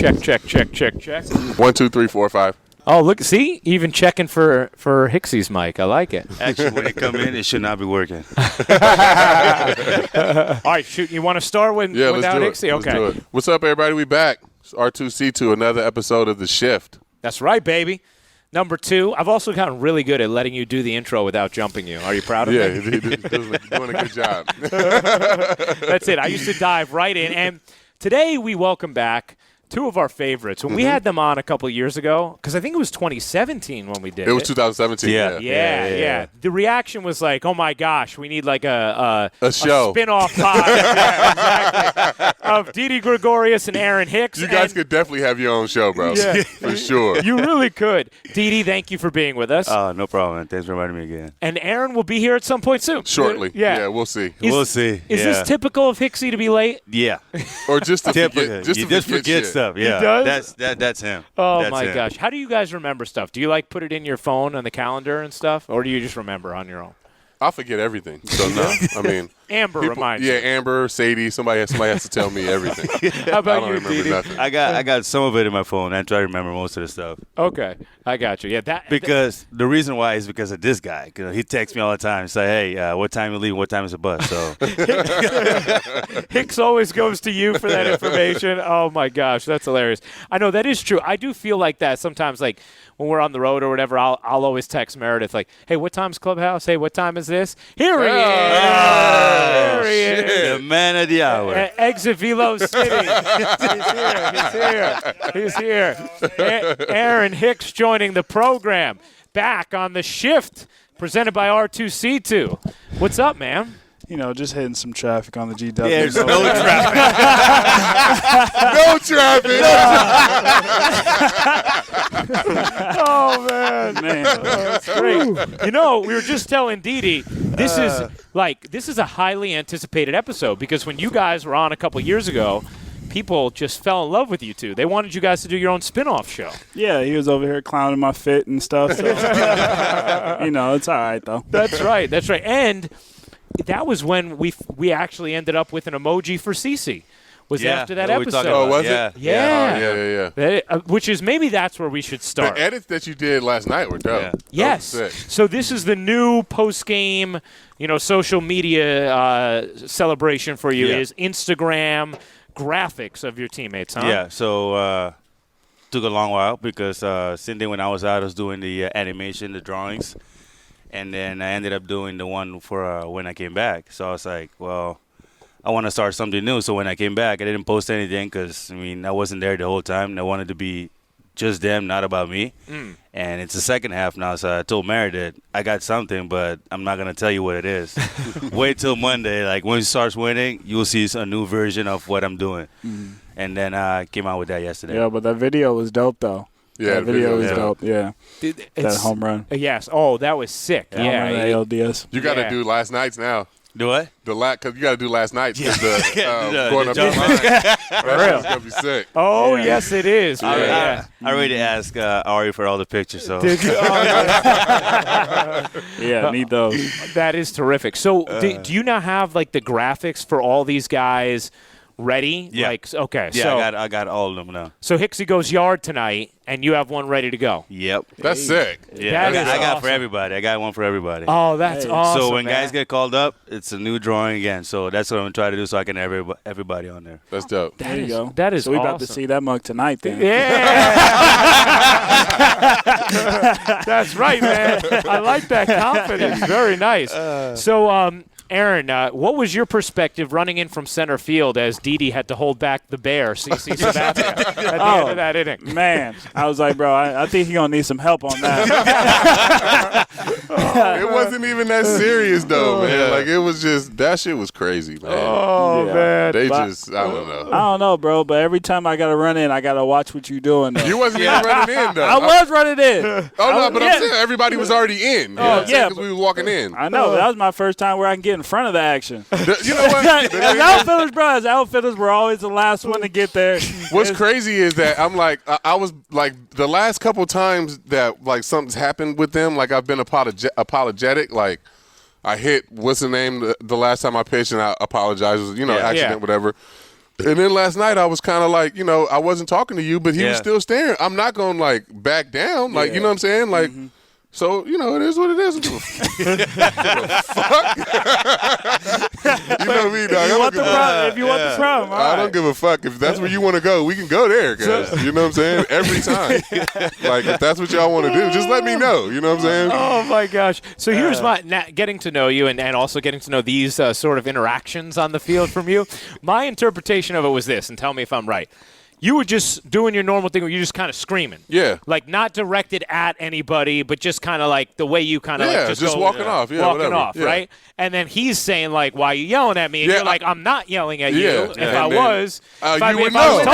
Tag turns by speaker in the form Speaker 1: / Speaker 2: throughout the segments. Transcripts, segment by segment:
Speaker 1: Check.
Speaker 2: 1, 2, 3, 4, 5.
Speaker 1: Oh, look, see? Even checking for Hicksy's mic. I like it.
Speaker 3: Actually, when it come in, it should not be working.
Speaker 1: All right, shoot. You want to start without Hicksy?
Speaker 2: Let's do it. What's up, everybody? We back. It's R2C2, another episode of The Shift.
Speaker 1: That's right, baby. Number 2, I've also gotten really good at letting you do the intro without jumping you. Are you proud of me?
Speaker 2: Yeah, you're doing a good job.
Speaker 1: That's it. I used to dive right in. And today we welcome back 2 of our favorites. When we had them on a couple of years ago, because I think it was 2017 when we did it.
Speaker 2: It was 2017.
Speaker 1: Yeah. The reaction was like, oh, my gosh, we need like a
Speaker 2: show.
Speaker 1: A spin-off pod exactly, of Didi, Gregorius, and Aaron Hicks.
Speaker 2: You guys could definitely have your own show, bro.
Speaker 1: Yeah.
Speaker 2: For sure.
Speaker 1: You really could. Didi, thank you for being with us.
Speaker 3: No problem, man. Thanks for inviting me again.
Speaker 1: And Aaron will be here at some point soon.
Speaker 2: Shortly.
Speaker 1: Yeah,
Speaker 2: we'll see.
Speaker 3: We'll see.
Speaker 1: Is this typical of Hicksy to be late?
Speaker 3: Yeah.
Speaker 2: Or just to
Speaker 3: Typical.
Speaker 2: forget,
Speaker 3: forget stuff. Yeah.
Speaker 1: He does?
Speaker 3: That's him.
Speaker 1: Oh,
Speaker 3: That's
Speaker 1: my
Speaker 3: him.
Speaker 1: gosh. How do you guys remember stuff? Do you, put it in your phone on the calendar and stuff? Or do you just remember on your own?
Speaker 2: I'll forget everything. So, no. I mean.
Speaker 1: Amber reminds you.
Speaker 2: Yeah, Amber, Sadie, somebody has to tell me everything.
Speaker 1: How about
Speaker 2: I don't
Speaker 1: you,
Speaker 2: remember
Speaker 1: Didi?
Speaker 2: nothing.
Speaker 3: I got some of it in my phone. I try to remember most of the stuff.
Speaker 1: Okay. I got you. Yeah,
Speaker 3: Because the reason why is because of this guy. Cause he texts me all the time and say, hey, what time you leaving? What time is the bus? So
Speaker 1: Hicks always goes to you for that information. Oh, my gosh. That's hilarious. I know that is true. I do feel like that sometimes, when we're on the road or whatever, I'll always text Meredith, hey, what time's Clubhouse? Hey, what time is this? Here he is. There he is.
Speaker 3: the man of the hour.
Speaker 1: Exit Velo City. He's here. Aaron Hicks joining the program. Back on the shift, presented by R2C2. What's up, man?
Speaker 4: Just hitting some traffic on the GW.
Speaker 3: Yeah, there's no traffic.
Speaker 2: No traffic.
Speaker 1: Oh, man. That's great. We were just telling Didi, this is a highly anticipated episode because when you guys were on a couple years ago, people just fell in love with you two. They wanted you guys to do your own spin-off show.
Speaker 4: Yeah, he was over here clowning my fit and stuff. So, it's all right, though.
Speaker 1: That's right. And that was when we actually ended up with an emoji for Cece. After that episode.
Speaker 2: Oh, was it?
Speaker 1: Yeah. Which is maybe that's where we should start.
Speaker 2: The edits that you did last night were dope.
Speaker 1: Yeah. Yes. So this is the new post-game, social media celebration for you is Instagram graphics of your teammates, huh?
Speaker 3: Yeah. So took a long while because same day when I was out, I was doing the animation, the drawings. And then I ended up doing the one for when I came back. So I was like, well, I want to start something new. So when I came back, I didn't post anything because, I wasn't there the whole time. I wanted to be just them, not about me. And it's the second half now. So I told Meredith, I got something, but I'm not going to tell you what it is. Wait till Monday. When it starts winning, you'll see a new version of what I'm doing. And then I came out with that yesterday.
Speaker 4: Yeah, but that video was dope, though.
Speaker 2: Yeah,
Speaker 4: that video was dope. Yeah, that home run.
Speaker 1: Yes. Oh, that was sick.
Speaker 4: Yeah, ALDS.
Speaker 2: You got to do last night's now.
Speaker 3: Do what?
Speaker 2: Because you got to do last night's. Going up
Speaker 3: the
Speaker 2: the line. That's going to be sick.
Speaker 1: Oh, yes, it is.
Speaker 3: I already asked Ari for all the pictures. So.
Speaker 1: Did you?
Speaker 4: Yeah, need those.
Speaker 1: That is terrific. So do you now have, the graphics for all these guys ready?
Speaker 3: Yeah.
Speaker 1: Okay.
Speaker 3: Yeah,
Speaker 1: so,
Speaker 3: I got all of them now.
Speaker 1: So Hicksy goes yard tonight, and you have one ready to go.
Speaker 3: Yep.
Speaker 2: That's sick.
Speaker 3: Yeah,
Speaker 1: That
Speaker 3: I got
Speaker 1: awesome.
Speaker 3: for everybody. I got one for everybody.
Speaker 1: Oh, that's awesome.
Speaker 3: So when
Speaker 1: man.
Speaker 3: guys get called up, it's a new drawing again. So that's what I'm going to try to do so I can have everybody on there.
Speaker 2: That's dope.
Speaker 4: There you go.
Speaker 1: That is
Speaker 4: So we
Speaker 1: awesome.
Speaker 4: about to see that mug tonight, then.
Speaker 1: Yeah. That's right, man. I like that confidence. Very nice. So, Aaron, what was your perspective running in from center field as Didi had to hold back the bear, CC Sabathia, at the end of that inning?
Speaker 4: Man, I was like, bro, I think he's going to need some help on that.
Speaker 2: It wasn't even that serious, though, man. It was just, that shit was crazy, man.
Speaker 1: Oh, man.
Speaker 2: I don't know.
Speaker 4: I don't know, bro, but every time I got to run in, I got to watch what you doing, though.
Speaker 2: You wasn't even running in, though.
Speaker 4: I was running in.
Speaker 2: I'm saying everybody was already in. Because we were walking in.
Speaker 4: I know, but that was my first time where I can get in front of the action.
Speaker 2: You know what?
Speaker 4: As outfielders, we're always the last one to get there.
Speaker 2: What's crazy is that I'm I was the last couple times that something's happened with them, I've been apologetic, I hit what's the name the last time I pitched and I apologized, accident, whatever. And then last night I was kind of like, I wasn't talking to you, but he was still staring. I'm not going to like back down. Like, you know what I'm saying? Like, so, it is what it is. Fuck. You know me, dog.
Speaker 4: If you want the problem,
Speaker 2: I don't give a fuck. If that's where you want to go, we can go there, guys. You know what I'm saying? Every time. Like, if that's what y'all want to do, just let me know. You know what I'm saying?
Speaker 1: Oh, my gosh. So here's getting to know you and also getting to know these sort of interactions on the field from you. My interpretation of it was this, and tell me if I'm right. You were just doing your normal thing where you're just kind of screaming.
Speaker 2: Yeah.
Speaker 1: Like, not directed at anybody, but just kind of like the way you kind of like
Speaker 2: just walking off. Yeah,
Speaker 1: walking
Speaker 2: whatever.
Speaker 1: off, right? And then he's saying, like, why are you yelling at me? And you're like, I'm not yelling at you. If I was,
Speaker 2: you would know.
Speaker 4: You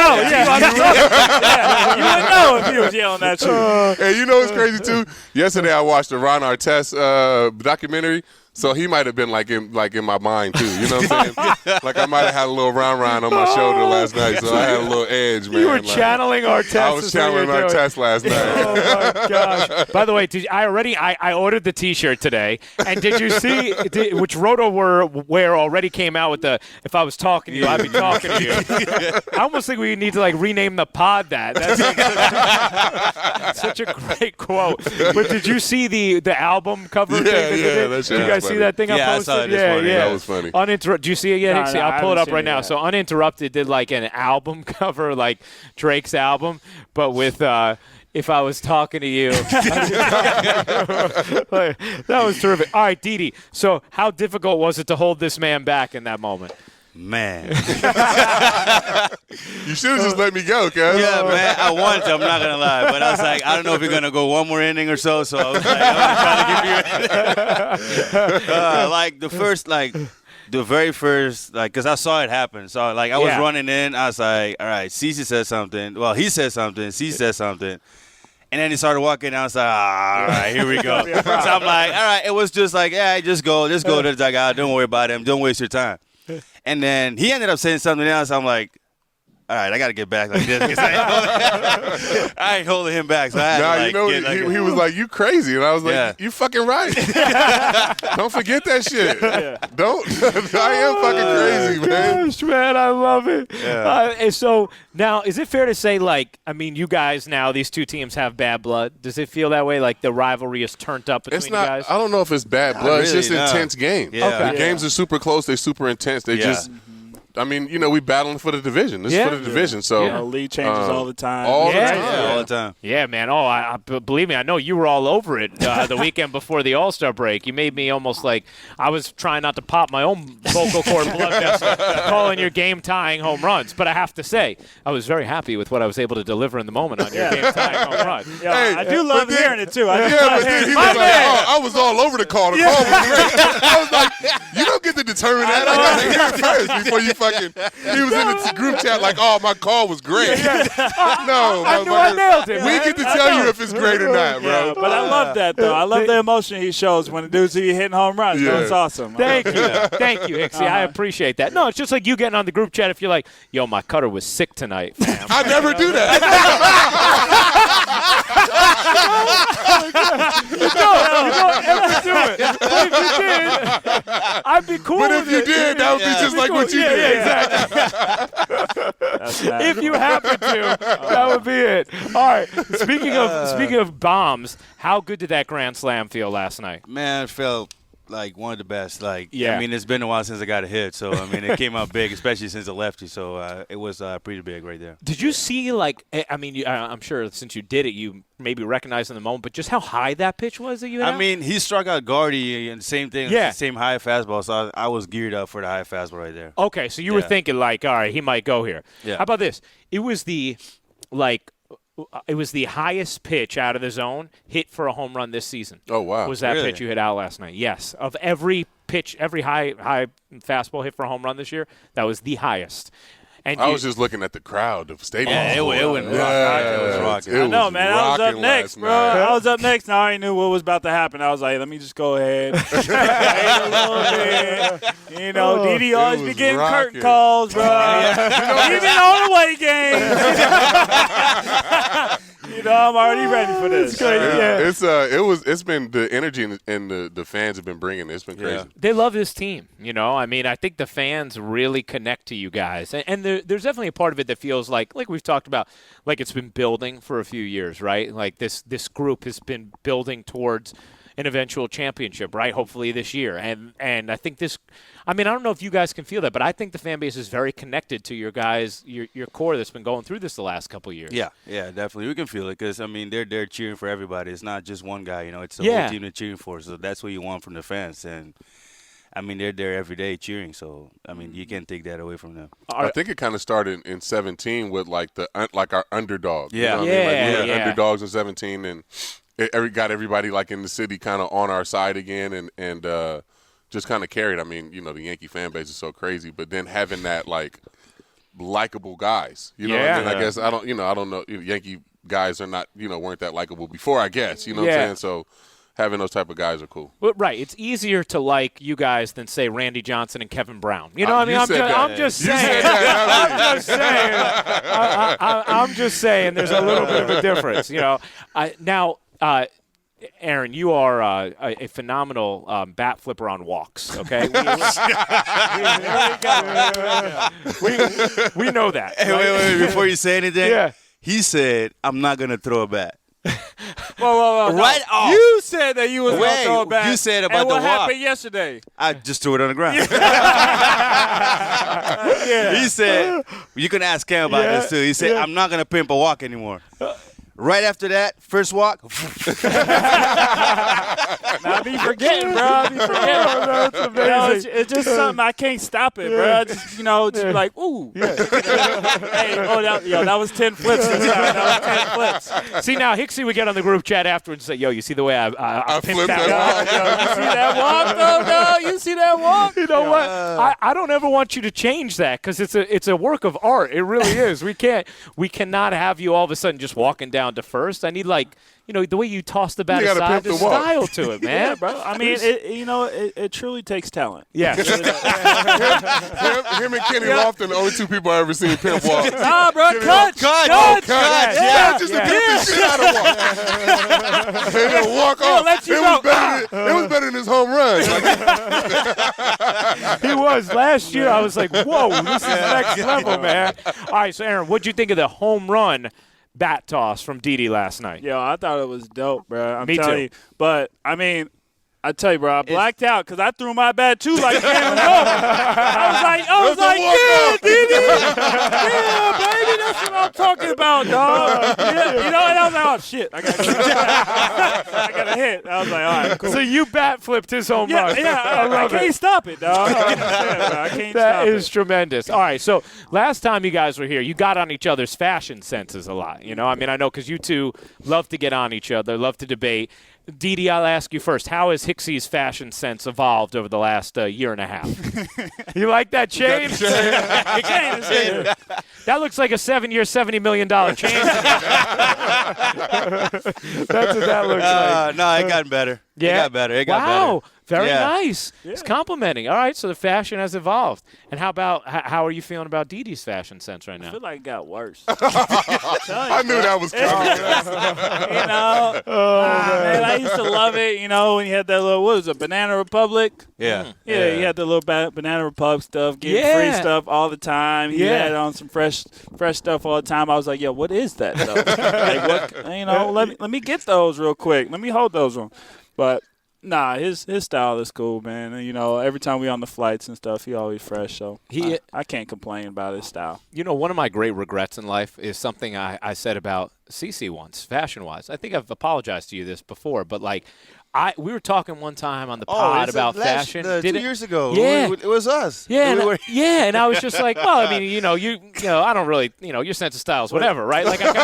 Speaker 4: would know if he was yelling at you.
Speaker 2: And you know what's crazy, too? Yesterday I watched the Ron Artest documentary. So he might have been like in my mind too, you know what I'm saying? Like I might have had a little round on my shoulder last night, so I had a little edge, man.
Speaker 1: You were channeling Artest.
Speaker 2: I was channeling Artest last night.
Speaker 1: Oh my gosh! By the way, I ordered the T-shirt today, and did you see which Roto Wear already came out with the "If I was talking to you, I'd be talking to you." I almost think we need to like rename the pod that. That's such a great quote. But did you see the album cover thing?
Speaker 2: That's
Speaker 1: you guys see that thing I posted?
Speaker 3: I saw it. Yeah.
Speaker 2: That was funny.
Speaker 1: Do you see it yet?
Speaker 4: No,
Speaker 1: I'll pull it up right now.
Speaker 4: Yet.
Speaker 1: So Uninterrupted did like an album cover, like Drake's album, but with If I Was Talking to You. That was terrific. All right, Didi. So how difficult was it to hold this man back in that moment?
Speaker 3: Man.
Speaker 2: You should have just let me go, cuz.
Speaker 3: Yeah, man. I wanted to. I'm not going to lie. But I was like, I don't know if you're going to go one more inning or so. So I was like, I'm trying to give you like the very first, because I saw it happen. So, like, I was running in. I was like, all right, CeCe said something. Well, he said something. CeCe said something. And then he started walking. I was like, all right, here we go. So I'm like, all right. It was just like, just go to the dugout. Don't worry about him. Don't waste your time. And then he ended up saying something else. I'm like, all right, I got to get back like this. I ain't holding him back. So I had to,
Speaker 2: he was like, you crazy. And I was like, you fucking right. Don't forget that shit. Don't. I am fucking crazy, man.
Speaker 1: Gosh, man, I love it.
Speaker 3: Yeah.
Speaker 1: And so now, is it fair to say, like, I mean, you guys now, these two teams have bad blood. Does it feel that way? Like the rivalry is turned up between
Speaker 2: it's not,
Speaker 1: you guys?
Speaker 2: I don't know if it's bad blood. It's just intense game.
Speaker 3: Yeah.
Speaker 1: Okay.
Speaker 2: The games are super close. They're super intense. They just – I mean, we battling for the division. This is for the division. So
Speaker 4: the league changes all the time.
Speaker 2: All the
Speaker 3: time.
Speaker 1: Yeah, man. Oh, I believe me, I know you were all over it the weekend before the All-Star break. You made me almost like I was trying not to pop my own vocal cord blood vessel calling your game-tying home runs. But I have to say, I was very happy with what I was able to deliver in the moment on your game-tying home run.
Speaker 4: Yeah, I do love hearing it, too.
Speaker 2: But then he was like, I was all over the call. The call was great. I was like, you don't get to determine that. I got to hear it first before you fucking – he was in the group chat like, oh, my call was great. No,
Speaker 1: I knew I nailed it.
Speaker 2: We get to tell you if it's great or not, bro.
Speaker 4: Yeah, but I love that, though. I love the emotion he shows when the dudes see you hitting home runs.
Speaker 2: Yeah.
Speaker 4: That's awesome.
Speaker 1: Thank you. Thank you, Hicksy. I appreciate that. No, it's just like you getting on the group chat if you're like, yo, my cutter was sick tonight, fam.
Speaker 2: I never do that.
Speaker 1: You don't ever do it. But if you did, I'd be cool
Speaker 2: But
Speaker 1: with
Speaker 2: if you
Speaker 1: it.
Speaker 2: did, that would be just like what you did.
Speaker 1: Yeah, exactly. If you happen to, that would be it. All right. Speaking of bombs, how good did that grand slam feel last night?
Speaker 3: Man, it felt like one of the best. I mean, it's been a while since I got a hit, so I mean, it came out big, especially since a lefty. So it was pretty big right there.
Speaker 1: Did you see I'm sure since you did it, you maybe recognized in the moment, but just how high that pitch was that you had?
Speaker 3: I mean, he struck out Gardy and same thing, same high fastball. So I was geared up for the high fastball right there.
Speaker 1: Okay, so you were thinking like, all right, he might go here.
Speaker 3: Yeah.
Speaker 1: How about this? It was the highest pitch out of the zone hit for a home run this season.
Speaker 2: Oh, wow.
Speaker 1: Was that
Speaker 3: Really?
Speaker 1: pitch you hit out last night? Yes. Of every pitch, every high fastball hit for a home run this year, that was the highest. And
Speaker 2: I was just looking at the crowd, the stadium.
Speaker 3: Yeah, it went rocking. It was rocking.
Speaker 2: It
Speaker 4: I know,
Speaker 2: was
Speaker 4: man. I was up
Speaker 2: rocking
Speaker 4: next,
Speaker 2: last
Speaker 4: bro.
Speaker 2: night.
Speaker 4: I was up next, and I already knew what was about to happen. I was like, let me just go ahead. Wait a little bit. Didi always be
Speaker 2: was
Speaker 4: getting
Speaker 2: rocking.
Speaker 4: curtain calls, bro. Even on away games. I I'm already ready for this.
Speaker 2: It's been the energy and the fans have been bringing. It's been crazy.
Speaker 3: Yeah.
Speaker 1: They love this team, you know. I mean, I think the fans really connect to you guys, and there's definitely a part of it that feels like we've talked about, like it's been building for a few years, right? Like this group has been building towards an eventual championship, right? Hopefully this year, and I think this. I mean, I don't know if you guys can feel that, but I think the fan base is very connected to your guys, your core that's been going through this the last couple of years.
Speaker 3: Yeah, definitely. We can feel it because, I mean, they're cheering for everybody. It's not just one guy, you know. It's the whole team they're cheering for. So that's what you want from the fans. And, I mean, they're there every day cheering. So, I mean, you can't take that away from them.
Speaker 2: I think it kind of started in 17 with, like, our underdog.
Speaker 3: Yeah.
Speaker 2: You know what I mean? Like, we were underdogs in 17, and it got everybody, like, in the city kind of on our side again and just kind of carried. I mean, you know, the Yankee fan base is so crazy, but then having that, like, likable guys, you know what I mean? I guess I don't know. Yankee guys are not, weren't that likable before, I guess. You know what I'm saying? So having those type of guys are cool.
Speaker 1: Well, right. It's easier to like you guys than, say, Randy Johnson and Kevin Brown. You know what I mean? I'm just saying. I'm just saying there's a little bit of a difference, you know. Now, Aaron, you are a phenomenal bat flipper on walks, okay? We know that.
Speaker 3: Hey,
Speaker 1: right?
Speaker 3: wait, before you say anything,
Speaker 1: Yeah.
Speaker 3: he said, I'm not going to throw a bat.
Speaker 4: Whoa.
Speaker 3: Right off.
Speaker 4: You said that you was going to
Speaker 3: Wait,
Speaker 4: throw it back.
Speaker 3: you said about
Speaker 4: and
Speaker 3: the
Speaker 4: what
Speaker 3: walk.
Speaker 4: happened yesterday?
Speaker 3: I just threw it on the ground. He said, you can ask Cam about this too. He said, I'm not going to pimp a walk anymore. Right after that, first walk.
Speaker 4: I be forgetting, bro. I be forgetting.
Speaker 1: That's amazing.
Speaker 4: It's just something I can't stop it, bro. Just be like, ooh. Hey, that was 10 flips this time. That was 10 flips.
Speaker 1: See, now Hicksy would get on the group chat afterwards and say, yo, you see the way I pimped
Speaker 2: flipped
Speaker 1: that
Speaker 2: that
Speaker 1: walk?
Speaker 4: You see that walk, though, dog? You see that walk?
Speaker 1: You know what? I don't ever want you to change that because it's a work of art. It really is. We cannot have you all of a sudden just walking down to first. I need the way you toss the bat aside, the style to it, man.
Speaker 4: Yeah, bro. I mean, it truly takes talent.
Speaker 1: Yeah.
Speaker 2: him and Kenny Lofton, the only two people I ever seen pimp walk.
Speaker 4: Nah, bro. Cut.
Speaker 2: Yeah, just to get the shit out of walk. And then walk off. It was better than his home run.
Speaker 1: He was. Last year, I was like, whoa, this is next level, man. All right, so Aaron, what'd you think of the home run bat toss from Didi last night?
Speaker 4: Yo, I thought it was dope, bro.
Speaker 1: Me
Speaker 4: telling
Speaker 1: too.
Speaker 4: you. But, I mean, I tell you, bro, I blacked out because I threw my bat, too, like the game was over. I was like, yeah, Didi. Yeah, baby, that's what I'm talking about, dog. Yeah, and I was like, oh, shit. I got a hit. I was like, all right, cool.
Speaker 1: So you bat flipped his home run.
Speaker 4: I can't stop it, dog. I can't stop
Speaker 1: That is
Speaker 4: it.
Speaker 1: tremendous. All right, so last time you guys were here, you got on each other's fashion senses a lot. You know, I mean, I know because you two love to get on each other, love to debate. Didi, I'll ask you first. How has Hicksy's fashion sense evolved over the last year and a half? You like that chain? That looks like a 7-year, $70 million chain. That's what that looks like.
Speaker 3: No, it got better.
Speaker 1: Yeah?
Speaker 3: It got better. It got
Speaker 1: wow.
Speaker 3: better.
Speaker 1: Very
Speaker 3: Yeah.
Speaker 1: nice. It's complimenting. All right, so the fashion has evolved. And how are you feeling about Didi's fashion sense right
Speaker 4: I
Speaker 1: now?
Speaker 4: feel like it got worse.
Speaker 2: I knew that was coming.
Speaker 4: Man, I used to love it, when you had that little, what was it, Banana Republic?
Speaker 3: Yeah.
Speaker 4: Yeah, he had the little Banana Republic stuff, getting free stuff all the time. He had on some fresh stuff all the time. I was like, yo, what is that, though? Let me get those real quick. Let me hold those on. But nah, his style is cool, man. And, every time we on the flights and stuff, he always fresh. So I can't complain about his style.
Speaker 1: One of my great regrets in life is something I said about CeCe once, fashion-wise. I think I've apologized to you this before, but we were talking one time on the pod about fashion.
Speaker 3: 2 years ago.
Speaker 1: Yeah.
Speaker 3: It was us.
Speaker 1: Yeah, and I was just like, well, I mean, I don't really, your sense of style is whatever, right? Like, and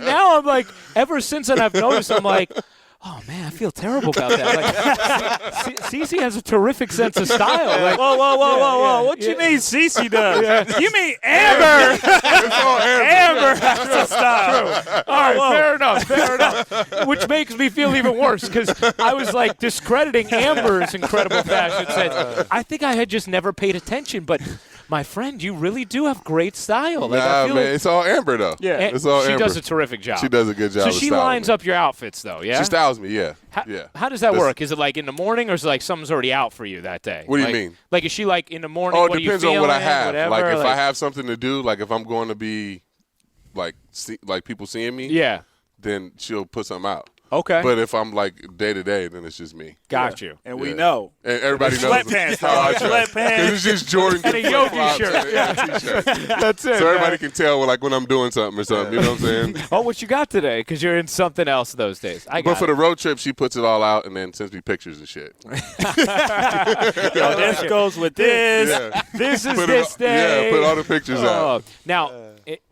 Speaker 1: now I'm like, ever since then I've noticed, I'm like, oh, man, I feel terrible about that. Like, CeCe has a terrific sense of style. Like,
Speaker 4: Whoa. What you mean CeCe does?
Speaker 1: Yeah.
Speaker 4: You mean Amber? Amber has a style.
Speaker 1: all right, fair enough. Which makes me feel even worse because I was, discrediting Amber's incredible fashion sense. I think I had just never paid attention, but My friend, you really do have great style. Like,
Speaker 2: Nah,
Speaker 1: I feel
Speaker 2: man,
Speaker 1: like,
Speaker 2: it's all Amber though.
Speaker 4: Yeah.
Speaker 2: It's all
Speaker 1: she
Speaker 2: Amber.
Speaker 1: does a terrific job.
Speaker 2: She does a good job.
Speaker 1: So
Speaker 2: of
Speaker 1: she
Speaker 2: styling
Speaker 1: lines
Speaker 2: me.
Speaker 1: up your outfits, though, yeah?
Speaker 2: She styles me, yeah.
Speaker 1: How,
Speaker 2: yeah.
Speaker 1: How does that
Speaker 2: That's-
Speaker 1: work? Is it like in the morning, or is it like something's already out for you that day?
Speaker 2: What do you
Speaker 1: Like-
Speaker 2: mean?
Speaker 1: Like, is she like in the morning?
Speaker 2: Oh, it
Speaker 1: what are you
Speaker 2: depends on what I
Speaker 1: feeling,
Speaker 2: have.
Speaker 1: whatever?
Speaker 2: Like, if I have something to do, like if I'm going to be, like people seeing me,
Speaker 1: Yeah.
Speaker 2: then she'll put something out.
Speaker 1: Okay.
Speaker 2: But if I'm like day to day, then it's just me.
Speaker 1: Got you.
Speaker 4: And we
Speaker 2: Yeah.
Speaker 4: know.
Speaker 2: And everybody knows.
Speaker 4: Sweatpants,
Speaker 2: how I dress.
Speaker 4: sweatpants.
Speaker 2: 'Cause it's just Jordan
Speaker 1: And a yogi shirt.
Speaker 2: and a t-shirt.
Speaker 1: That's it.
Speaker 2: So everybody
Speaker 1: man.
Speaker 2: can tell like when I'm doing something or something. You know what I'm saying?
Speaker 1: Oh, what you got today? Because you're in something else those days. I got
Speaker 2: But for
Speaker 1: it.
Speaker 2: the road trip, she puts it all out and then sends me pictures and shit.
Speaker 4: Yo, this goes with this.
Speaker 2: Yeah.
Speaker 1: This is
Speaker 2: Put
Speaker 1: this day.
Speaker 2: Yeah, put all the pictures out.
Speaker 1: Oh. Now,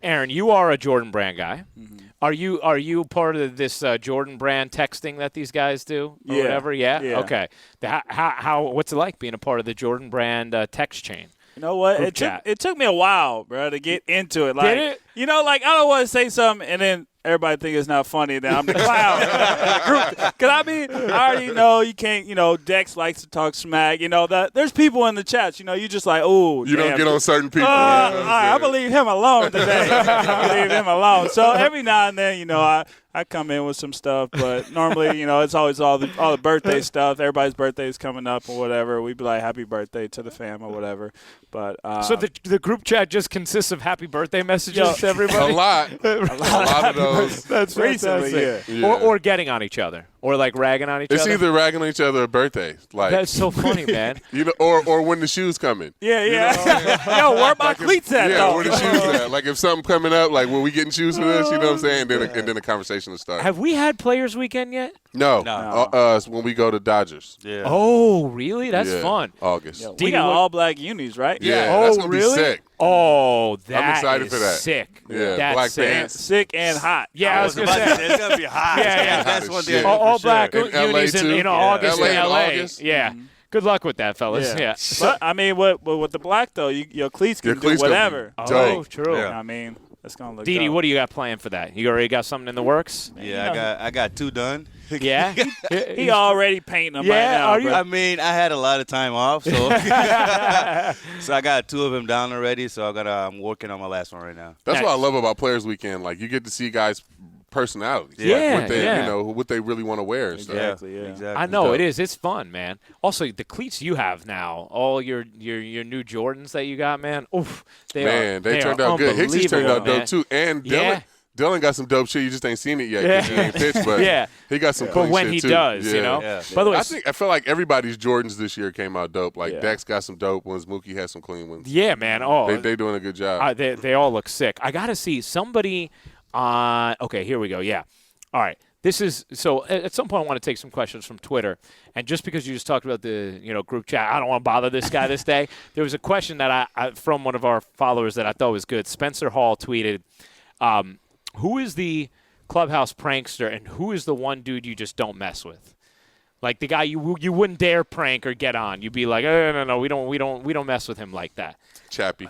Speaker 1: Aaron, you are a Jordan Brand guy.
Speaker 4: Mm-hmm.
Speaker 1: Are you part of this Jordan Brand texting that these guys do or
Speaker 4: Yeah.
Speaker 1: whatever? Yeah.
Speaker 4: Yeah.
Speaker 1: Okay. How what's it like being a part of the Jordan Brand text chain?
Speaker 4: You know what?
Speaker 1: Group chat.
Speaker 4: It took me a while, bro, to get into it. Like,
Speaker 1: Did it?
Speaker 4: You know, like I don't want to say something and then everybody think it's not funny. Then I'm the clown. Because I mean, I already know you can't. You know, Dex likes to talk smack. You know that there's people in the chats. You know, you just like, oh,
Speaker 2: You don't get on certain people.
Speaker 4: all
Speaker 2: you know what I'm
Speaker 4: right, I
Speaker 2: saying?
Speaker 4: believe him alone today. I leave him alone. So every now and then, you know, I come in with some stuff, but normally, you know, it's always all the birthday stuff. Everybody's birthday is coming up or whatever. We be like, happy birthday to the fam or whatever. But
Speaker 1: So the group chat just consists of happy birthday messages to
Speaker 2: A
Speaker 1: everybody.
Speaker 2: lot. A lot of those.
Speaker 1: That's
Speaker 4: Recently,
Speaker 1: fantastic.
Speaker 2: yeah.
Speaker 1: Or getting on each other, or like ragging on each
Speaker 2: It's
Speaker 1: other.
Speaker 2: either ragging on each other or birthdays. Like
Speaker 1: That's so funny, man.
Speaker 2: you know, or when the shoes come in.
Speaker 4: yeah.
Speaker 2: You know what I'm saying?
Speaker 4: Yo, where my
Speaker 2: Like if-
Speaker 4: cleats at,
Speaker 2: yeah,
Speaker 4: though?
Speaker 2: where the shoes at? Like if something coming up, like were we getting shoes for this? You know what I'm saying? And then the conversation will start.
Speaker 1: Have we had Players Weekend yet?
Speaker 2: No,
Speaker 3: No.
Speaker 2: when we go to Dodgers.
Speaker 3: Yeah.
Speaker 1: Oh, really? That's
Speaker 2: Yeah,
Speaker 1: fun.
Speaker 2: August.
Speaker 4: Yo, we
Speaker 1: Didi,
Speaker 4: got
Speaker 1: what-
Speaker 4: all black unis, right?
Speaker 2: Yeah,
Speaker 1: Oh,
Speaker 2: that's gonna
Speaker 1: really?
Speaker 2: be sick.
Speaker 1: Oh, that
Speaker 2: excited
Speaker 1: is
Speaker 2: for that.
Speaker 1: sick.
Speaker 2: Yeah,
Speaker 1: That's
Speaker 2: black
Speaker 1: sick.
Speaker 2: pants.
Speaker 4: Sick and hot.
Speaker 1: Yeah, I was gonna say.
Speaker 3: It's gonna be hot.
Speaker 1: Yeah.
Speaker 3: That's
Speaker 2: Hot
Speaker 3: one
Speaker 2: as
Speaker 3: thing.
Speaker 2: shit.
Speaker 1: All
Speaker 3: for sure.
Speaker 1: black
Speaker 2: In LA
Speaker 1: unis in
Speaker 2: too.
Speaker 1: August
Speaker 2: LA
Speaker 1: in
Speaker 2: in
Speaker 1: LA.
Speaker 2: August.
Speaker 1: Yeah. Good luck with that, fellas. Yeah.
Speaker 4: But I mean, with the black though, your cleats can
Speaker 2: Your
Speaker 4: do
Speaker 2: cleats gonna be
Speaker 4: whatever.
Speaker 2: dope.
Speaker 1: Oh, true.
Speaker 3: Yeah.
Speaker 4: I mean, that's gonna look.
Speaker 1: Didi,
Speaker 4: dope.
Speaker 1: what do you got planned for that? You already got something in the works?
Speaker 3: Yeah, I got 2 done.
Speaker 1: Yeah.
Speaker 4: He already painting them
Speaker 1: Yeah,
Speaker 4: right now.
Speaker 1: are you?
Speaker 4: bro.
Speaker 3: I mean, I had a lot of time off, so so I got 2 of them down already. So I'm working on my last one right now.
Speaker 2: That's
Speaker 1: Nice.
Speaker 2: what I love about Players Weekend. Like you get to see guys' personalities.
Speaker 1: Yeah,
Speaker 2: Like, what they,
Speaker 1: yeah.
Speaker 2: you know, what they really want to wear and stuff.
Speaker 4: Exactly. Yeah.
Speaker 3: Exactly.
Speaker 1: I know
Speaker 2: dope.
Speaker 1: it is. It's fun, man. Also, the cleats you have now, all your new Jordans that you got, man. Oof,
Speaker 2: Man, they turned
Speaker 1: are
Speaker 2: out good. Hicks turned out
Speaker 1: unbelievable,
Speaker 2: dope too. And
Speaker 1: Yeah.
Speaker 2: Dylan got some dope shit. You just ain't seen it yet because he ain't pitched, but
Speaker 1: Yeah.
Speaker 2: he got some
Speaker 1: But
Speaker 2: clean
Speaker 1: when
Speaker 2: shit
Speaker 1: he
Speaker 2: too.
Speaker 1: does, you
Speaker 2: Yeah.
Speaker 1: know.
Speaker 3: Yeah.
Speaker 1: By the way,
Speaker 2: I feel like everybody's Jordans this year came out dope. Like
Speaker 4: Yeah.
Speaker 2: Dex got some dope ones. Mookie has some clean ones.
Speaker 1: yeah, man. Oh,
Speaker 2: They doing a good job.
Speaker 1: they all look sick. I gotta see somebody on. Okay, here we go. Yeah. All right. This is so. At some point, I want to take some questions from Twitter, and just because you just talked about the group chat, I don't want to bother this guy this day. There was a question that I from one of our followers that I thought was good. Spencer Hall tweeted, "Who is the Clubhouse prankster, and who is the one dude you just don't mess with? Like the guy you wouldn't dare prank or get on. You'd be like, oh, no, we don't mess with him like that."
Speaker 2: Chappie.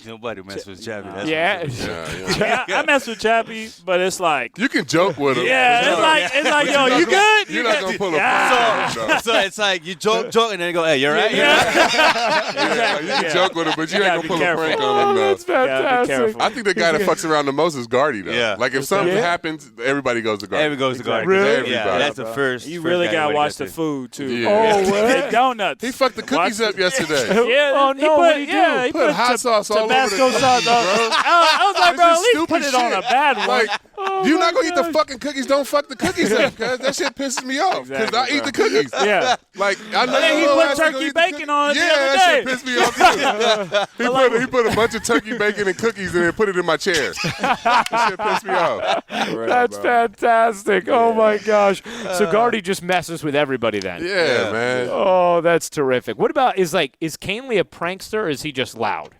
Speaker 3: Nobody messes with Chappie. That's
Speaker 1: Yeah.
Speaker 3: for sure.
Speaker 2: Yeah.
Speaker 4: I mess with Chappie, but it's like,
Speaker 2: You can joke with him.
Speaker 4: yeah, it's like, yo, you good?
Speaker 2: You're not gonna pull a
Speaker 4: Yeah.
Speaker 2: prank on him, though.
Speaker 3: So it's like you joke, and then you go, "Hey, you're right."
Speaker 2: Yeah, like, you can joke with him, but you ain't
Speaker 4: gotta
Speaker 2: gonna
Speaker 4: be
Speaker 2: pull
Speaker 4: careful.
Speaker 2: a prank on him, though.
Speaker 1: That's fantastic.
Speaker 4: careful.
Speaker 2: I think the guy that fucks around the most is Gardy, though.
Speaker 3: Yeah.
Speaker 2: Like if something
Speaker 1: Yeah.
Speaker 2: happens, everybody goes to Gardy.
Speaker 3: Everybody goes to garden.
Speaker 1: Really?
Speaker 2: Everybody.
Speaker 3: Yeah, that's the first.
Speaker 4: You
Speaker 3: first
Speaker 4: really
Speaker 3: guy
Speaker 4: gotta
Speaker 3: everybody
Speaker 4: watch
Speaker 3: gets
Speaker 4: the
Speaker 3: to.
Speaker 4: food too.
Speaker 2: Yeah.
Speaker 1: Oh,
Speaker 4: And
Speaker 1: what?
Speaker 4: donuts.
Speaker 2: He fucked the cookies
Speaker 4: Watch
Speaker 2: up yesterday.
Speaker 4: Yeah,
Speaker 1: Oh,
Speaker 4: he
Speaker 1: no,
Speaker 4: put,
Speaker 1: what'd he do?
Speaker 4: yeah, he
Speaker 2: Put hot sauce all over the
Speaker 4: Tabasco
Speaker 2: cookies,
Speaker 4: sauce.
Speaker 2: bro.
Speaker 4: I was like,
Speaker 2: This
Speaker 4: bro,
Speaker 2: is
Speaker 4: at least
Speaker 2: stupid
Speaker 4: put it on
Speaker 2: shit.
Speaker 4: a bad one.
Speaker 2: Like,
Speaker 1: Oh,
Speaker 2: you're
Speaker 1: my
Speaker 2: not gonna eat the
Speaker 1: gosh.
Speaker 2: fucking cookies. Don't fuck the cookies up, cause that shit pisses me off. Cause I eat the cookies.
Speaker 4: Yeah.
Speaker 2: Like I know.
Speaker 4: And then he
Speaker 2: your
Speaker 4: put
Speaker 2: ass ain't
Speaker 4: turkey
Speaker 2: gonna eat the
Speaker 4: bacon
Speaker 2: cookies.
Speaker 4: on it the
Speaker 2: Yeah,
Speaker 4: other
Speaker 2: that shit
Speaker 4: day.
Speaker 2: pissed me off too. He put a bunch of turkey bacon and cookies and then put it in my chair. That shit pissed me off.
Speaker 1: That's fantastic. Oh my gosh. So Gardy just messes with everybody then.
Speaker 2: Yeah, man.
Speaker 1: Oh, that's terrific. What about is Canely a prankster or is he just loud?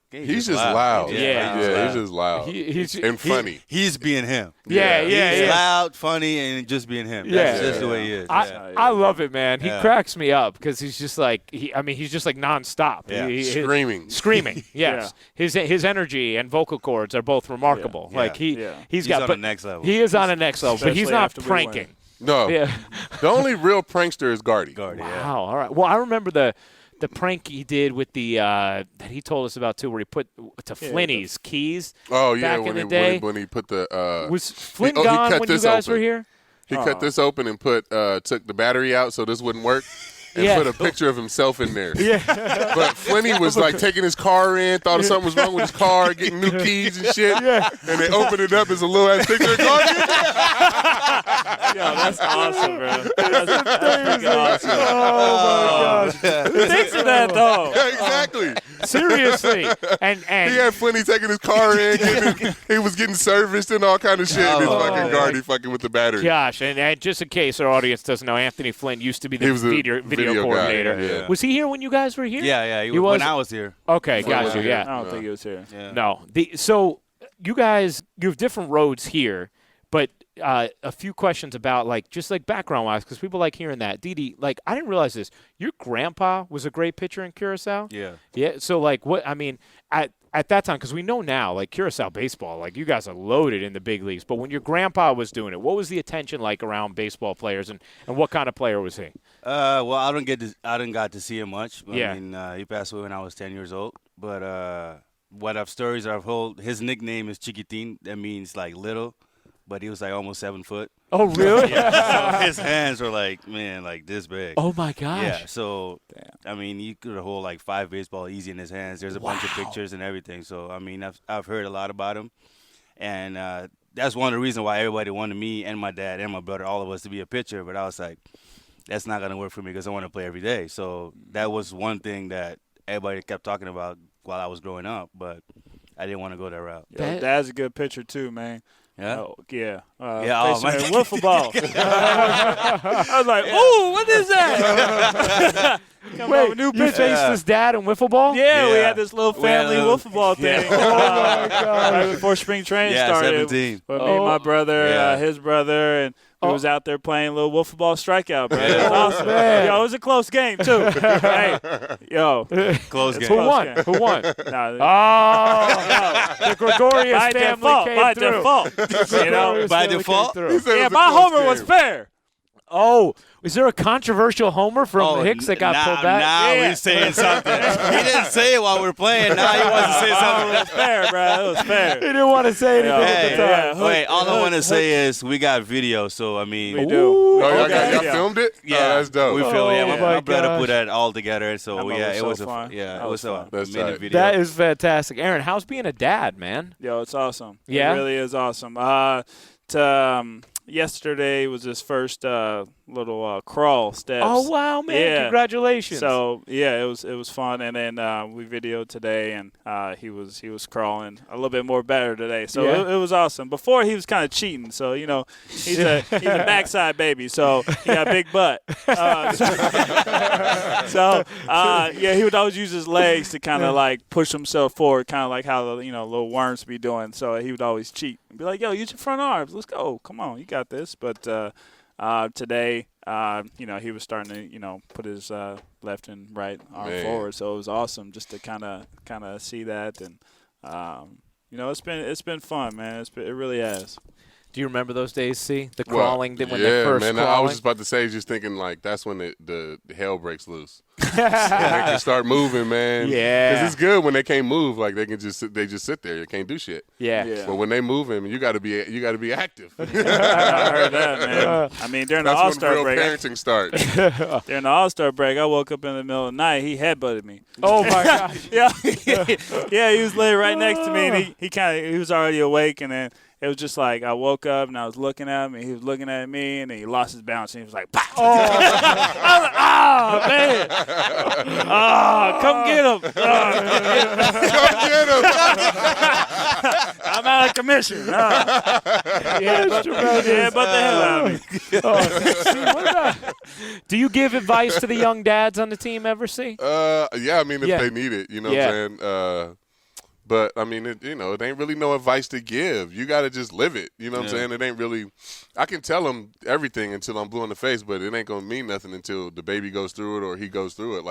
Speaker 2: He's just loud.
Speaker 1: Yeah,
Speaker 2: yeah, he's just loud
Speaker 1: He's
Speaker 2: and funny.
Speaker 3: He's being him.
Speaker 1: yeah.
Speaker 3: He's loud, funny, and just being him. That's
Speaker 1: Yeah.
Speaker 3: just the way he is.
Speaker 1: I love it, man. He
Speaker 3: Yeah.
Speaker 1: cracks me up because he's just like he's just like nonstop.
Speaker 3: Yeah.
Speaker 2: Screaming.
Speaker 1: Screaming, yes. His energy and vocal cords are both remarkable.
Speaker 3: Yeah.
Speaker 1: Like
Speaker 3: Yeah.
Speaker 1: he's
Speaker 3: on
Speaker 1: got
Speaker 3: the next level.
Speaker 1: He is on the next level, but he's
Speaker 4: Especially
Speaker 1: not
Speaker 4: after we
Speaker 1: pranking.
Speaker 2: No.
Speaker 1: Yeah.
Speaker 2: The only real prankster is Gardy.
Speaker 3: Gardy,
Speaker 1: Wow. All right. Well, I remember the the prank he did with the that he told us about too, where he put to Flinny's keys.
Speaker 2: Oh yeah,
Speaker 1: back in the day.
Speaker 2: When he put the
Speaker 1: was Flynn gone when you guys were here?
Speaker 2: He cut this open and took the battery out so this wouldn't work. And put a picture of himself in there. Yeah. But Flinny was like taking his car in, thought something was wrong with his car, getting new keys and shit. Yeah. And they opened it up as a little ass picture of car.
Speaker 4: Yo, that's awesome, bro. That's freaking awesome.
Speaker 1: Oh my gosh.
Speaker 4: Who thinks of that though?
Speaker 2: Yeah, exactly.
Speaker 1: Seriously. And
Speaker 2: he had Flinny taking his car in, he was getting serviced and all kind of shit. And his fucking guard, fucking with the battery.
Speaker 1: Gosh, and just in case our audience doesn't know, Anthony Flynn used to be the video coordinator.
Speaker 2: Guy, yeah.
Speaker 1: Was he here when you guys were here?
Speaker 3: Yeah. He was when I was here.
Speaker 1: Okay, got you. Yeah.
Speaker 4: I don't think he was here.
Speaker 3: Yeah.
Speaker 1: No. So you guys, you have different roads here, but a few questions about just background-wise, because people like hearing that. Didi, I didn't realize this. Your grandpa was a great pitcher in Curacao?
Speaker 3: Yeah.
Speaker 1: Yeah. So at that time, because we know now, Curacao baseball, you guys are loaded in the big leagues. But when your grandpa was doing it, what was the attention like around baseball players, and what kind of player was he?
Speaker 3: Well, I didn't got to see him much.
Speaker 1: Yeah.
Speaker 3: I mean, he passed away when I was 10 years old. But stories I've heard, his nickname is Chiquitin. That means little. But he was almost 7 foot.
Speaker 1: Oh, really?
Speaker 3: Yeah. So his hands were this big.
Speaker 1: Oh my gosh.
Speaker 3: Yeah. So I mean, he could hold 5 baseball easy in his hands. There's a bunch of pictures and everything. So I mean, I've heard a lot about him, and that's one of the reasons why everybody wanted me and my dad and my brother, all of us, to be a pitcher. But I was like, that's not gonna work for me because I want to play every day. So that was one thing that everybody kept talking about while I was growing up, but I didn't want to go that route.
Speaker 4: Yo, Dad's a good pitcher too, man.
Speaker 3: Yeah.
Speaker 4: Oh, yeah.
Speaker 3: Man.
Speaker 4: Wiffle ball. I was like, ooh, what is that?
Speaker 1: Wait, you faced his dad in wiffle ball?
Speaker 4: Yeah, we had this little family wiffle ball thing.
Speaker 1: Oh my God.
Speaker 4: Right before spring training started.
Speaker 3: 17.
Speaker 4: With me and my brother, his brother, and we was out there playing a little wiffle ball strikeout, bro. It was awesome.
Speaker 1: Man.
Speaker 4: Yo, it was a close game too. Hey, yo,
Speaker 3: Close game.
Speaker 1: Who won? Who won? The Gregorius
Speaker 4: by
Speaker 1: family
Speaker 4: default,
Speaker 1: came
Speaker 4: by
Speaker 1: through.
Speaker 4: default. You know,
Speaker 3: By default?
Speaker 4: yeah, my homer was fair.
Speaker 1: Oh, is there a controversial homer from Hicks that got pulled back?
Speaker 3: Now we're saying something. He didn't say it while we're playing. Now he wants to say something.
Speaker 4: It was fair, bro. It was fair.
Speaker 1: He didn't want to say anything at the time.
Speaker 3: Wait, all I want to say is we got video, so I mean.
Speaker 4: We do.
Speaker 2: Oh, y'all filmed it?
Speaker 3: Yeah,
Speaker 2: oh, that's dope.
Speaker 3: We filmed it.
Speaker 1: Oh,
Speaker 3: My brother
Speaker 1: gosh.
Speaker 3: put that all together, so it was
Speaker 4: fun.
Speaker 3: it was a
Speaker 2: That's
Speaker 3: mini
Speaker 2: tight.
Speaker 3: video.
Speaker 1: That is fantastic. Aaron, how's being a dad, man?
Speaker 4: Yo, it's awesome.
Speaker 1: Yeah?
Speaker 4: It really is awesome. Yesterday was his first little crawl steps.
Speaker 1: Oh, wow, man.
Speaker 4: Yeah.
Speaker 1: Congratulations.
Speaker 4: So yeah, it was fun, and then we videoed today, and he was crawling a little bit more better today. So it was awesome. Before he was kind of cheating, so he's a backside baby, so he got a big butt. He would always use his legs to kind of push himself forward, kind of like how little worms be doing. So he would always cheat and be like, "Yo, use your front arms. Let's go. Come on, you got this." But today, he was starting to, put his left and right arm forward. So it was awesome just to kind of see that, and it's been fun, man. It really has.
Speaker 1: Do you remember those days, C? The crawling, when they first
Speaker 2: man.
Speaker 1: crawling?
Speaker 2: I was just about to say, just thinking that's when the hell breaks loose. And they can start moving, man.
Speaker 1: Yeah.
Speaker 2: Because it's good when they can't move. They can just sit there. They can't do shit.
Speaker 1: Yeah.
Speaker 2: But when they moving, you got to be active.
Speaker 4: I heard that, man. I mean, during the All-Star
Speaker 2: when real
Speaker 4: break,
Speaker 2: parenting starts.
Speaker 4: during the All-Star break, I woke up in the middle of the night. He headbutted me.
Speaker 1: Oh my gosh.
Speaker 4: Yeah, he was laying right next to me, and he was already awake, and then. It was just I woke up and I was looking at him, and he was looking at me, and then he lost his balance, and he was like, "Pow!" I was like, man. Come get him.
Speaker 2: Come get him.
Speaker 4: I'm out of commission. But the hell out of me.
Speaker 1: Do you give advice to the young dads on the team ever, C?
Speaker 2: Yeah, I mean, if they need it, what I'm saying? But, I mean, it ain't really no advice to give. You got to just live it. You know what I'm saying? It ain't really – I can tell them everything until I'm blue in the face, but it ain't going to mean nothing until the baby goes through it or he goes through it.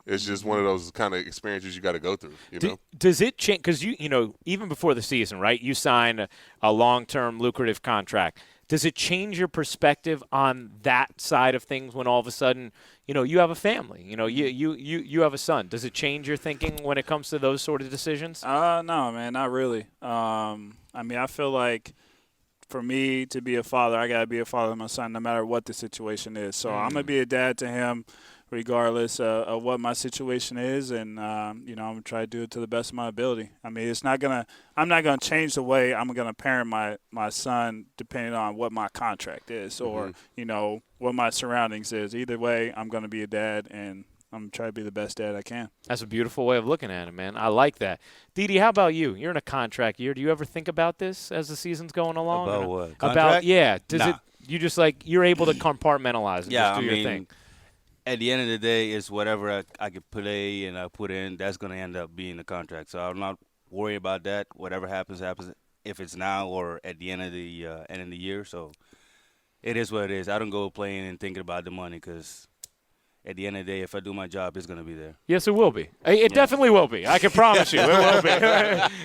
Speaker 2: It's just one of those kind of experiences you got to go through, you know?
Speaker 1: Does it change? Because, even before the season, right, you sign a long-term lucrative contract. Does it change your perspective on that side of things when all of a sudden, you have a family, you have a son? Does it change your thinking when it comes to those sort of decisions?
Speaker 4: No, man, not really. I feel like for me to be a father, I got to be a father to my son no matter what the situation is. So I'm going to be a dad to him regardless of what my situation is, and I'm gonna try to do it to the best of my ability. I'm not gonna change the way I'm gonna parent my son depending on what my contract is or what my surroundings is. Either way, I'm gonna be a dad, and I'm gonna try to be the best dad I can.
Speaker 1: That's a beautiful way of looking at it, man. I like that. Didi, how about you? You're in a contract year. Do you ever think about this as the season's going along?
Speaker 3: About what?
Speaker 1: Contract? Does
Speaker 3: Nah.
Speaker 1: it? You just you're able to compartmentalize and just do your thing.
Speaker 3: At the end of the day, it's whatever I could play and I put in, that's going to end up being the contract. So I'm not worried about that. Whatever happens, if it's now or at the end of the year. So it is what it is. I don't go playing and thinking about the money because at the end of the day, if I do my job, it's going to be there.
Speaker 1: Yes, it will be. It definitely will be. I can promise you it will be.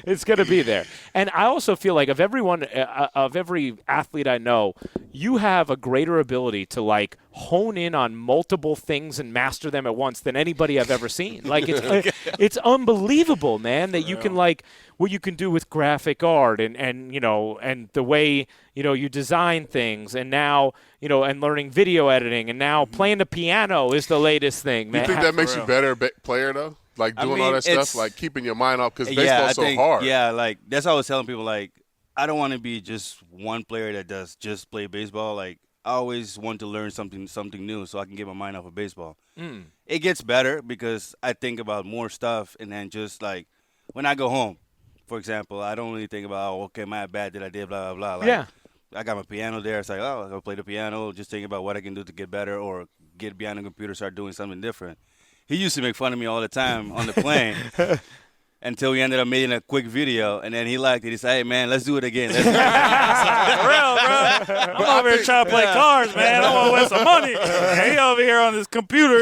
Speaker 1: It's going to be there. And I also feel like of every athlete I know, you have a greater ability to hone in on multiple things and master them at once than anybody I've ever seen. It's unbelievable, man, that you can what you can do with graphic art and the way you design things, and now and learning video editing, and now playing the piano is the latest thing, man.
Speaker 2: You think that makes you better player though? Doing all that stuff, keeping your mind off, because baseball's so hard.
Speaker 3: Yeah, that's what I was telling people. I don't want to be just one player that does just play baseball. I always want to learn something new so I can get my mind off of baseball. It gets better because I think about more stuff, and then just when I go home, for example, I don't really think about, okay, my bad that I did, blah, blah, blah. I got my piano there. It's I'm going to play the piano, just thinking about what I can do to get better or get behind the computer, start doing something different. He used to make fun of me all the time on the plane until we ended up making a quick video, and then he liked it. He said, hey, man, let's do it again. Let's do it again.
Speaker 4: For real, bro. I'm over here trying to play cards, man. I want to win some money. And he over here on his computer,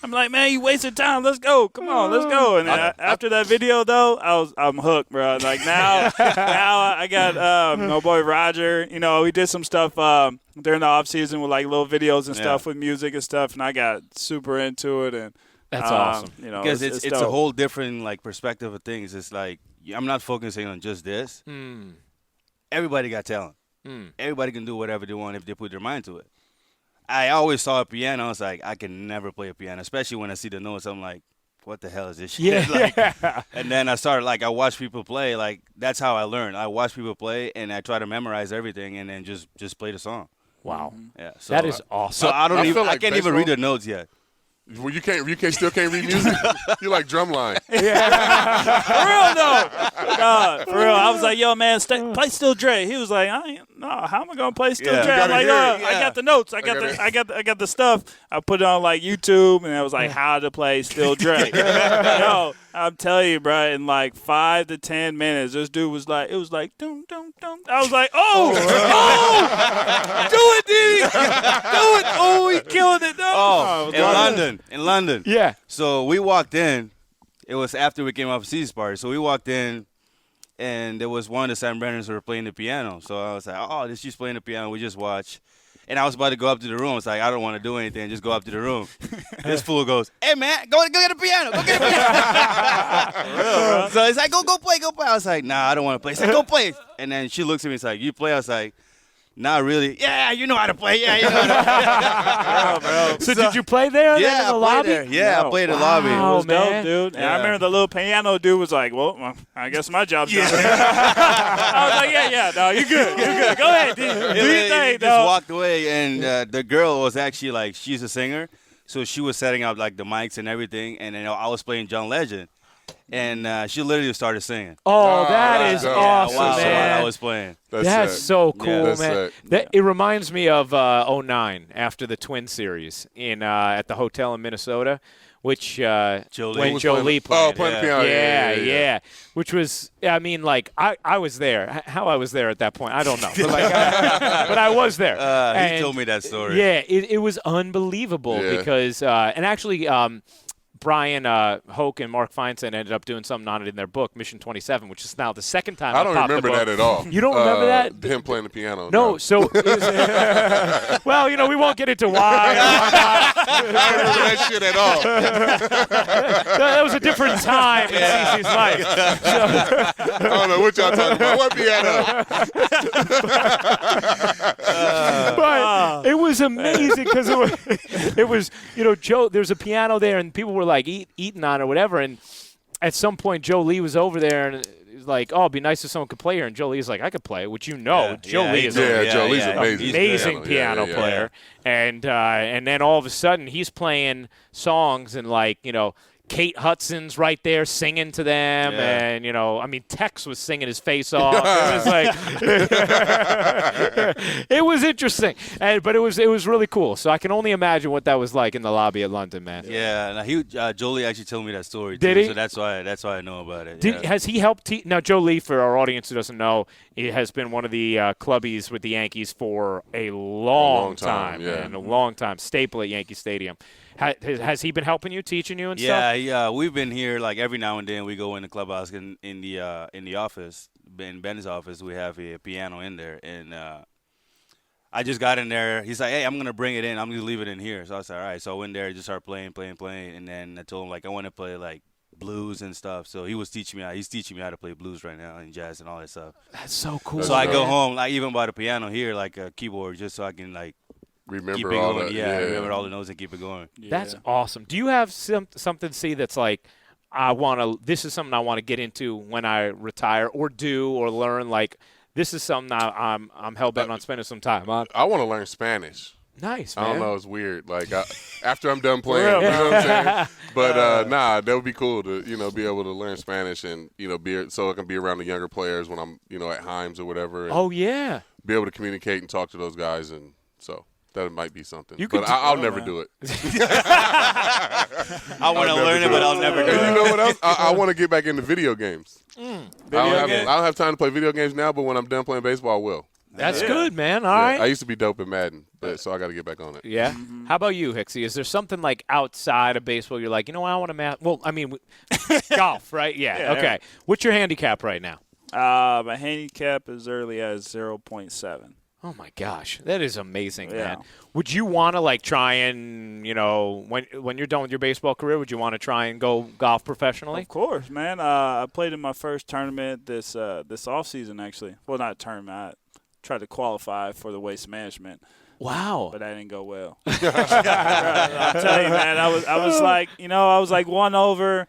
Speaker 4: I'm like, man, you wasted time. Let's go. Come on, let's go. And then after that video, though, I'm hooked, bro. Now I got my boy Roger. We did some stuff during the off season with little videos and stuff with music and stuff, and I got super into it. And
Speaker 1: that's awesome.
Speaker 3: Because it's a whole different perspective of things. It's I'm not focusing on just this. Everybody got talent. Everybody can do whatever they want if they put their mind to it. I always saw a piano. I was like, I can never play a piano, especially when I see the notes. I'm like, what the hell is this shit?
Speaker 1: Yeah.
Speaker 3: And then I started I watch people play. That's how I learned. I watch people play, and I try to memorize everything, and then just play the song.
Speaker 1: Wow.
Speaker 3: Yeah. So
Speaker 1: that is awesome.
Speaker 3: So I can't even read the notes yet.
Speaker 2: Well, you still can't read music. You like drumline.
Speaker 1: Yeah.
Speaker 4: For real though. God, for real. I was like, yo, man, play Still Dre. He was like, how am I gonna play Still Dre? I'm like, I got the notes. I got the stuff. I put it on YouTube, and it was how to play Still Dre. Yo, I'm telling you, bro, in 5 to 10 minutes, this dude was dum dum dum. I was like, do it, Didi, do it. Oh, he's killing it.
Speaker 3: In London.
Speaker 1: Yeah.
Speaker 3: So we walked in. It was after we came off a season party. So we walked in, and there was one of the San Brennans who were playing the piano. So I was like, she's playing the piano. We just watched. And I was about to go up to the room. It's I don't want to do anything. Just go up to the room. This fool goes, hey, man, go get a piano. Go get a piano. Real, so it's go play. I was like, nah, I don't want to play. He's like, go play. And then she looks at me. It's you play? I was like, not really. Yeah, you know how to play. Yeah, you know how to play.
Speaker 1: So did you play there in the lobby?
Speaker 3: There. Yeah, I played in the lobby.
Speaker 4: It was
Speaker 1: man.
Speaker 4: dope, dude. And I remember the little piano dude was like, well, I guess my job's done. I was like, no, you're good. Go ahead, do your thing,
Speaker 3: he just walked away, and the girl was actually she's a singer, so she was setting up the mics and everything, and then I was playing John Legend. And she literally started singing.
Speaker 1: Oh, that is awesome, man.
Speaker 3: While I was playing.
Speaker 1: That's so cool, man.
Speaker 2: Yeah.
Speaker 1: It reminds me of 2009 after the Twin Series at the hotel in Minnesota, which when Joe Lee played.
Speaker 2: Oh, playing the piano.
Speaker 1: Yeah. Which was, I was there. How I was there at that point, I don't know. But I was there.
Speaker 3: He told me that story.
Speaker 1: Yeah, it was unbelievable because, and actually, Brian Hoke and Mark Feinstein ended up doing something on it in their book, Mission 27, which is now the second time
Speaker 2: I don't remember that at all.
Speaker 1: You don't remember that?
Speaker 2: Him playing the piano.
Speaker 1: No, so well, we won't get into why.
Speaker 2: I don't remember that shit at all.
Speaker 1: That was a different time in CeCe's life.
Speaker 2: I don't know what y'all talking about. What piano?
Speaker 1: But it was amazing because it was Joe. There's a piano there, and people were like eating on it or whatever. And at some point, Joe Lee was over there, and he was like, "Oh, it'd be nice if someone could play here." And Joe Lee's like, "I could play," which Joe Lee is
Speaker 2: Joe Lee's
Speaker 1: an
Speaker 2: amazing.
Speaker 1: Amazing piano player. And then all of a sudden, he's playing songs and Kate Hudson's right there singing to them, and Tex was singing his face off. It was like, it was interesting, but it was really cool. So I can only imagine what that was like in the lobby at London, man.
Speaker 3: Yeah, Jolie actually told me that story too.
Speaker 1: Did he?
Speaker 3: So that's why I know about it.
Speaker 1: Has he helped? Now, Joe Lee, for our audience who doesn't know, he has been one of the clubbies with the Yankees for a long time, man, a long time, staple at Yankee Stadium. Has he been helping you, teaching you and stuff?
Speaker 3: Yeah. We've been here like every now and then. We go in the clubhouse in the office, in Ben's office. We have a piano in there, and I just got in there. He's like, "Hey, I'm gonna bring it in. I'm gonna leave it in here." So I said, "All right." So I went there, just started playing, and then I told him I want to play blues and stuff. So he's teaching me how to play blues right now and jazz and all that stuff.
Speaker 1: That's so cool.
Speaker 3: So I go home, even by the piano here, a keyboard, just so I can
Speaker 2: remember all that.
Speaker 3: Remember all the notes and keep it going.
Speaker 1: Yeah. That's awesome. Do you have something, see, that's like, this is something I want to get into when I retire or do or learn? This is something I'm hell-bent on spending some time on.
Speaker 2: I want to learn Spanish.
Speaker 1: Nice, man.
Speaker 2: I don't know. It's weird. After I'm done playing, you know what I'm saying? But, that would be cool to, be able to learn Spanish and, so I can be around the younger players when I'm, at Himes or whatever.
Speaker 1: Oh, yeah.
Speaker 2: Be able to communicate and talk to those guys. And so that might be something. But I'll never do it.
Speaker 3: I want to learn it, but I'll never do it.
Speaker 2: And you know what else? I want to get back into video games. I don't have time to play video games now, but when I'm done playing baseball, I will.
Speaker 1: That's good, man. All right.
Speaker 2: I used to be dope in Madden, so I got to get back on it.
Speaker 1: Yeah. Mm-hmm. How about you, Hicksy? Is there something outside of baseball you're like, I want to golf, right? Yeah. Okay. Right. What's your handicap right now?
Speaker 4: My handicap is early as 0.7.
Speaker 1: Oh, my gosh. That is amazing, man. Would you want to, try and, when you're done with your baseball career, would you want to try and go golf professionally?
Speaker 4: Of course, man. I played in my first tournament this offseason, actually. Well, not a tournament. I tried to qualify for the waste management.
Speaker 1: Wow.
Speaker 4: But that didn't go well. I'll tell you, man. I was like 1 over.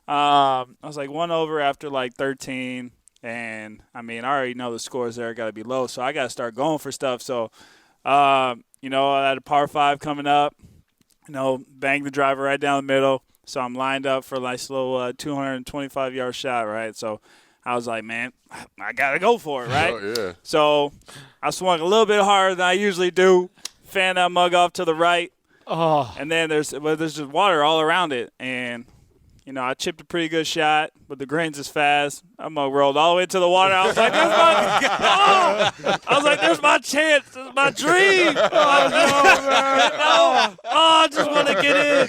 Speaker 4: I was like 1 over after 13. And, I already know the scores there got to be low, so I got to start going for stuff. So, I had a par 5 coming up, bang the driver right down the middle. So I'm lined up for a nice little 225-yard shot, right? So I was like, man, I got to go for it, right?
Speaker 2: Oh, yeah.
Speaker 4: So I swung a little bit harder than I usually do, fan that mug off to the right.
Speaker 1: Oh.
Speaker 4: And then there's just water all around it. And, I chipped a pretty good shot, but the greens is fast. I'm going to roll all the way to the water. I was like, there's my chance. This is my dream. I just want to get in.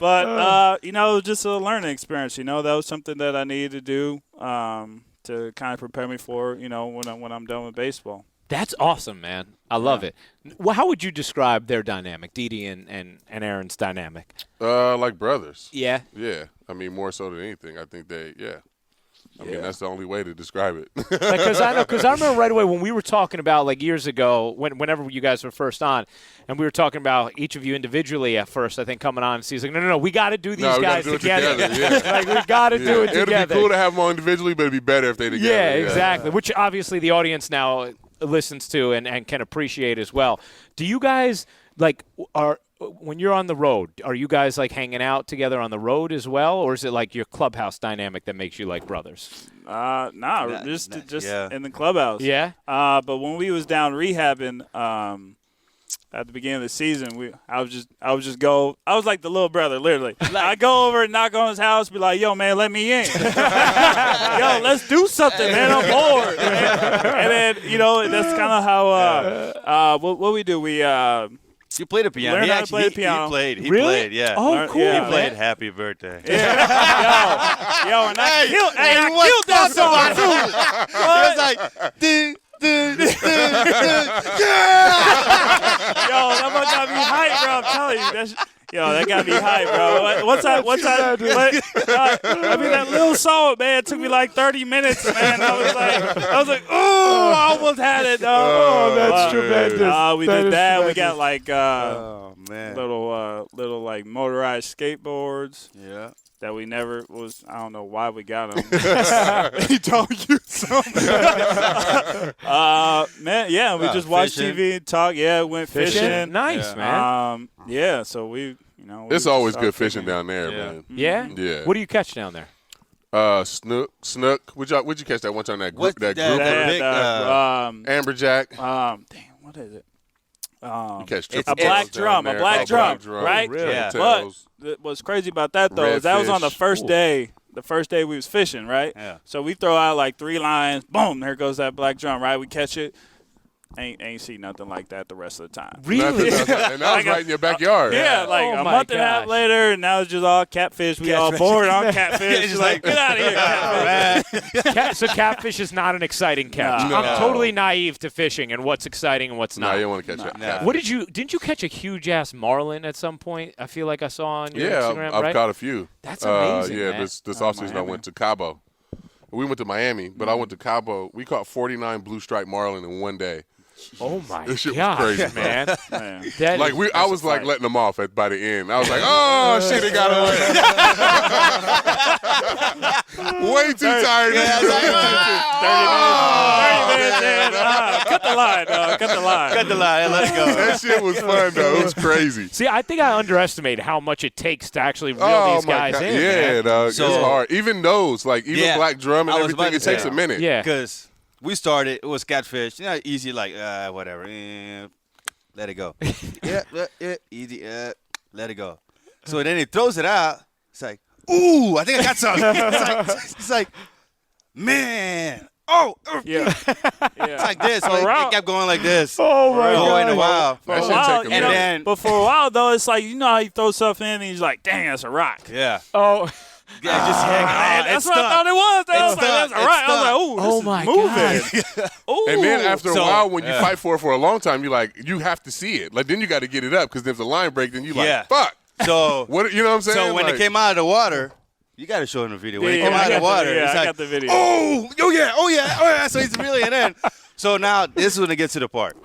Speaker 4: But, it was just a learning experience. That was something that I needed to do to kind of prepare me for, when I'm done with baseball.
Speaker 1: That's awesome, man. I love it. Well, how would you describe their dynamic, Didi and Aaron's dynamic?
Speaker 2: Like brothers.
Speaker 1: Yeah?
Speaker 2: Yeah. More so than anything. I think that's the only way to describe it.
Speaker 1: Because I remember right away when we were talking about years ago, whenever you guys were first on, and we were talking about each of you individually at first, I think, coming on, and he's like, no, we got to do these guys together.
Speaker 2: Yeah.
Speaker 1: We got to do it together.
Speaker 2: It'd be cool to have them all individually, but it'd be better if they together.
Speaker 1: Yeah, exactly. Which obviously the audience now listens to and can appreciate as well. Do you guys when you're on the road, are you guys hanging out together on the road as well, or is it your clubhouse dynamic that makes you like brothers?
Speaker 4: Just in the clubhouse.
Speaker 1: Yeah.
Speaker 4: But when we was down rehabbing at the beginning of the season, I was like the little brother, literally. I go over and knock on his house, be like, yo, man, let me in. Yo, let's do something, man. I'm bored. And then, that's kind of how what we do.
Speaker 3: You played the piano.
Speaker 4: Learned
Speaker 3: He
Speaker 4: how to play the piano.
Speaker 3: He played. He
Speaker 1: Really?
Speaker 3: played. Yeah.
Speaker 1: Oh, cool.
Speaker 3: He
Speaker 4: Yeah.
Speaker 3: played "Happy Birthday."
Speaker 4: Yeah. Yo, and I killed that song too.
Speaker 3: He was like, ding, ding, ding, ding.
Speaker 4: Yo, that one got me hyped, bro. I'm telling you. That got me hyped, bro. What's that? I mean, that little song, man, it took me like 30 minutes, man. I was like, oh, I almost had it, dog.
Speaker 1: Oh, that's tremendous.
Speaker 4: We
Speaker 1: That
Speaker 4: did
Speaker 1: is
Speaker 4: that.
Speaker 1: tremendous.
Speaker 4: We got like
Speaker 3: Oh man.
Speaker 4: little like motorized skateboards.
Speaker 3: Yeah.
Speaker 4: That we never was. I don't know why we got them. He don't use them. Man, yeah, we just watched
Speaker 3: fishing.
Speaker 4: TV, talk. Yeah, went fishing.
Speaker 1: Nice,
Speaker 3: Yeah.
Speaker 1: man.
Speaker 4: Yeah. So we,
Speaker 2: It's always good
Speaker 4: started
Speaker 2: fishing down there,
Speaker 3: Yeah.
Speaker 2: man.
Speaker 1: Yeah?
Speaker 2: Yeah.
Speaker 1: What do you catch down there?
Speaker 2: Snook. Would you catch that one time? That
Speaker 3: What's
Speaker 2: grouper,
Speaker 3: that?
Speaker 4: Big,
Speaker 2: amberjack.
Speaker 4: dang, what is it?
Speaker 2: You catch
Speaker 3: It's-
Speaker 2: triple
Speaker 4: A black
Speaker 2: tails down
Speaker 4: drum,
Speaker 2: there.
Speaker 4: a black
Speaker 2: Oh,
Speaker 4: drum, right?
Speaker 2: Triple
Speaker 3: Yeah.
Speaker 2: tails.
Speaker 4: But what's crazy about that though is that was on the
Speaker 2: Redfish.
Speaker 4: first day. The first day we was fishing, right?
Speaker 3: Yeah.
Speaker 4: So we throw out like 3 lines. Boom! There goes that black drum. Right? We catch it. Ain't see nothing like that the rest of the time.
Speaker 1: Really?
Speaker 2: And that was right in your backyard.
Speaker 4: Yeah, like
Speaker 1: Oh
Speaker 4: a
Speaker 1: my
Speaker 4: month and a half
Speaker 1: gosh.
Speaker 4: later, and now it's just all catfish. We all
Speaker 3: Catfish.
Speaker 4: bored on catfish.
Speaker 3: Just
Speaker 4: Just like, get out of here, catfish.
Speaker 1: So catfish is not an exciting catch.
Speaker 2: No.
Speaker 1: I'm totally naive to fishing and what's exciting and what's
Speaker 2: No,
Speaker 1: not.
Speaker 2: you don't want to catch that.
Speaker 3: Nah.
Speaker 1: What didn't you catch a huge ass marlin at some point? I feel like I saw on your
Speaker 2: Yeah,
Speaker 1: Instagram,
Speaker 2: I've
Speaker 1: right?
Speaker 2: caught a few.
Speaker 1: That's amazing,
Speaker 2: Yeah,
Speaker 1: man.
Speaker 2: this offseason I
Speaker 4: Miami.
Speaker 2: went to Cabo. We went to Miami, but I went to Cabo. We caught 49 blue stripe marlin in one day.
Speaker 1: Oh my
Speaker 2: This shit was
Speaker 1: gosh,
Speaker 2: crazy, bro.
Speaker 1: man.
Speaker 4: Man.
Speaker 1: That
Speaker 2: Like
Speaker 1: is-
Speaker 2: I was like
Speaker 1: fight.
Speaker 2: letting them off by the end. I was like, oh shit, he got away. Way too tired.
Speaker 3: Yeah, I was like,
Speaker 4: 30 minutes in. Cut the line, dog. Cut the line.
Speaker 3: Cut the line. Let it go.
Speaker 2: That shit was fun though. It was crazy.
Speaker 1: See, I think I underestimate how much it takes to actually reel
Speaker 2: Oh
Speaker 1: these
Speaker 2: my
Speaker 1: guys
Speaker 2: God.
Speaker 1: in.
Speaker 2: Yeah,
Speaker 1: man.
Speaker 2: dog.
Speaker 3: So-
Speaker 2: it's hard. Even those, like even
Speaker 3: Yeah.
Speaker 2: black drum and
Speaker 3: I was about
Speaker 2: everything,
Speaker 3: to
Speaker 2: it takes
Speaker 3: say.
Speaker 2: a minute.
Speaker 1: Yeah.
Speaker 3: Because we started, it was catfish. You know, easy, like, whatever. Let it go. Easy, let it go. So then he throws it out. It's like, ooh, I think I got something. It's like, man. Oh,
Speaker 4: Yeah.
Speaker 3: it's like this. So
Speaker 4: Around-
Speaker 3: it kept going like this.
Speaker 1: Oh my
Speaker 3: Oh, in a
Speaker 1: god.
Speaker 3: while.
Speaker 4: For a
Speaker 2: That shit
Speaker 4: while,
Speaker 2: take a
Speaker 4: you know,
Speaker 2: minute.
Speaker 3: then-
Speaker 4: but for a while though, it's like you know how you throw stuff in and he's like, "Dang, that's a rock."
Speaker 3: Yeah.
Speaker 1: Oh.
Speaker 3: Yeah, just hang on.
Speaker 4: That's what I thought it was. I was like, "That's a
Speaker 3: It's
Speaker 4: rock." I was like,
Speaker 3: stuck.
Speaker 4: "Ooh, this
Speaker 1: Oh
Speaker 4: is
Speaker 1: my
Speaker 4: moving." Ooh.
Speaker 2: And then after a
Speaker 3: So-
Speaker 2: while, when you
Speaker 3: yeah.
Speaker 2: fight for it for a long time, you have to see it. Like then you got to get it up because if the line breaks, then you
Speaker 3: Yeah.
Speaker 2: like fuck.
Speaker 3: So,
Speaker 2: What you know what I'm saying?
Speaker 3: so when
Speaker 2: Like,
Speaker 3: it came out of the water, you got to show him the video. When it
Speaker 4: Yeah,
Speaker 3: came
Speaker 4: I
Speaker 3: out of
Speaker 4: got
Speaker 3: the water,
Speaker 4: yeah,
Speaker 3: it's
Speaker 4: I
Speaker 3: like,
Speaker 4: got the video.
Speaker 3: oh yeah. So he's really in. So now this is when it gets to the part.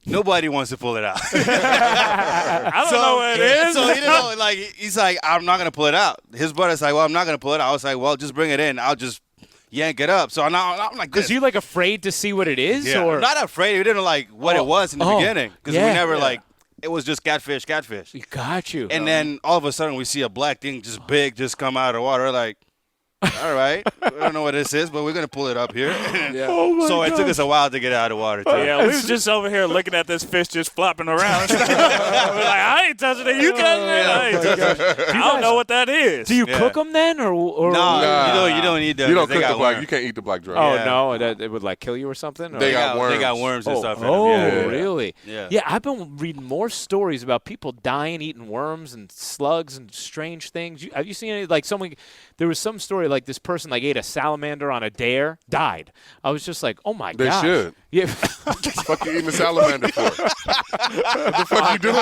Speaker 3: Nobody wants to pull it out.
Speaker 4: I don't know what it is.
Speaker 3: So he didn't know. Like he's like, I'm not gonna pull it out. His brother's like, well, I'm not gonna pull it out. I was like, well, just bring it in. I'll just yank it up. So now I'm like,
Speaker 1: Because
Speaker 3: this.
Speaker 1: you like afraid to see what it is,
Speaker 3: Yeah.
Speaker 1: or
Speaker 3: I'm not afraid. We didn't know like what
Speaker 1: Oh.
Speaker 3: it was in the
Speaker 1: Oh.
Speaker 3: beginning because
Speaker 1: Yeah.
Speaker 3: we never
Speaker 4: Yeah.
Speaker 3: like it was just catfish.
Speaker 1: you got you.
Speaker 3: And then all of a sudden we see a black thing just big just come out of the water. We're like, all right, I don't know what this is, but we're gonna pull it up here.
Speaker 1: Oh my
Speaker 3: So it took
Speaker 1: gosh.
Speaker 3: us a while to get out of the water too.
Speaker 4: Yeah, we was just over here looking at this fish just flopping around. We're like, I ain't touching it. You touching it? I ain't touching it. I don't know what that is.
Speaker 1: Do you
Speaker 3: Yeah.
Speaker 1: cook them then, or
Speaker 3: No,
Speaker 2: Nah.
Speaker 3: you don't need them.
Speaker 2: you don't
Speaker 3: 'cause they
Speaker 2: cook the
Speaker 3: got
Speaker 2: black.
Speaker 3: worms.
Speaker 2: You can't eat the black drum.
Speaker 1: Oh
Speaker 3: Yeah.
Speaker 1: no, that it would like kill you or something. Or?
Speaker 2: They got
Speaker 3: They
Speaker 2: worms.
Speaker 3: got worms and stuff in them.
Speaker 1: Oh,
Speaker 3: Yeah.
Speaker 1: really?
Speaker 3: Yeah.
Speaker 1: Yeah, I've been reading more stories about people dying eating worms and slugs and strange things. Have you seen any? Like someone, there was some story like this person like ate a salamander on a dare, died. I was just like, oh my
Speaker 2: They
Speaker 1: gosh.
Speaker 2: should.
Speaker 1: Yeah.
Speaker 2: Fuck you eating a salamander for? What the fuck you doing?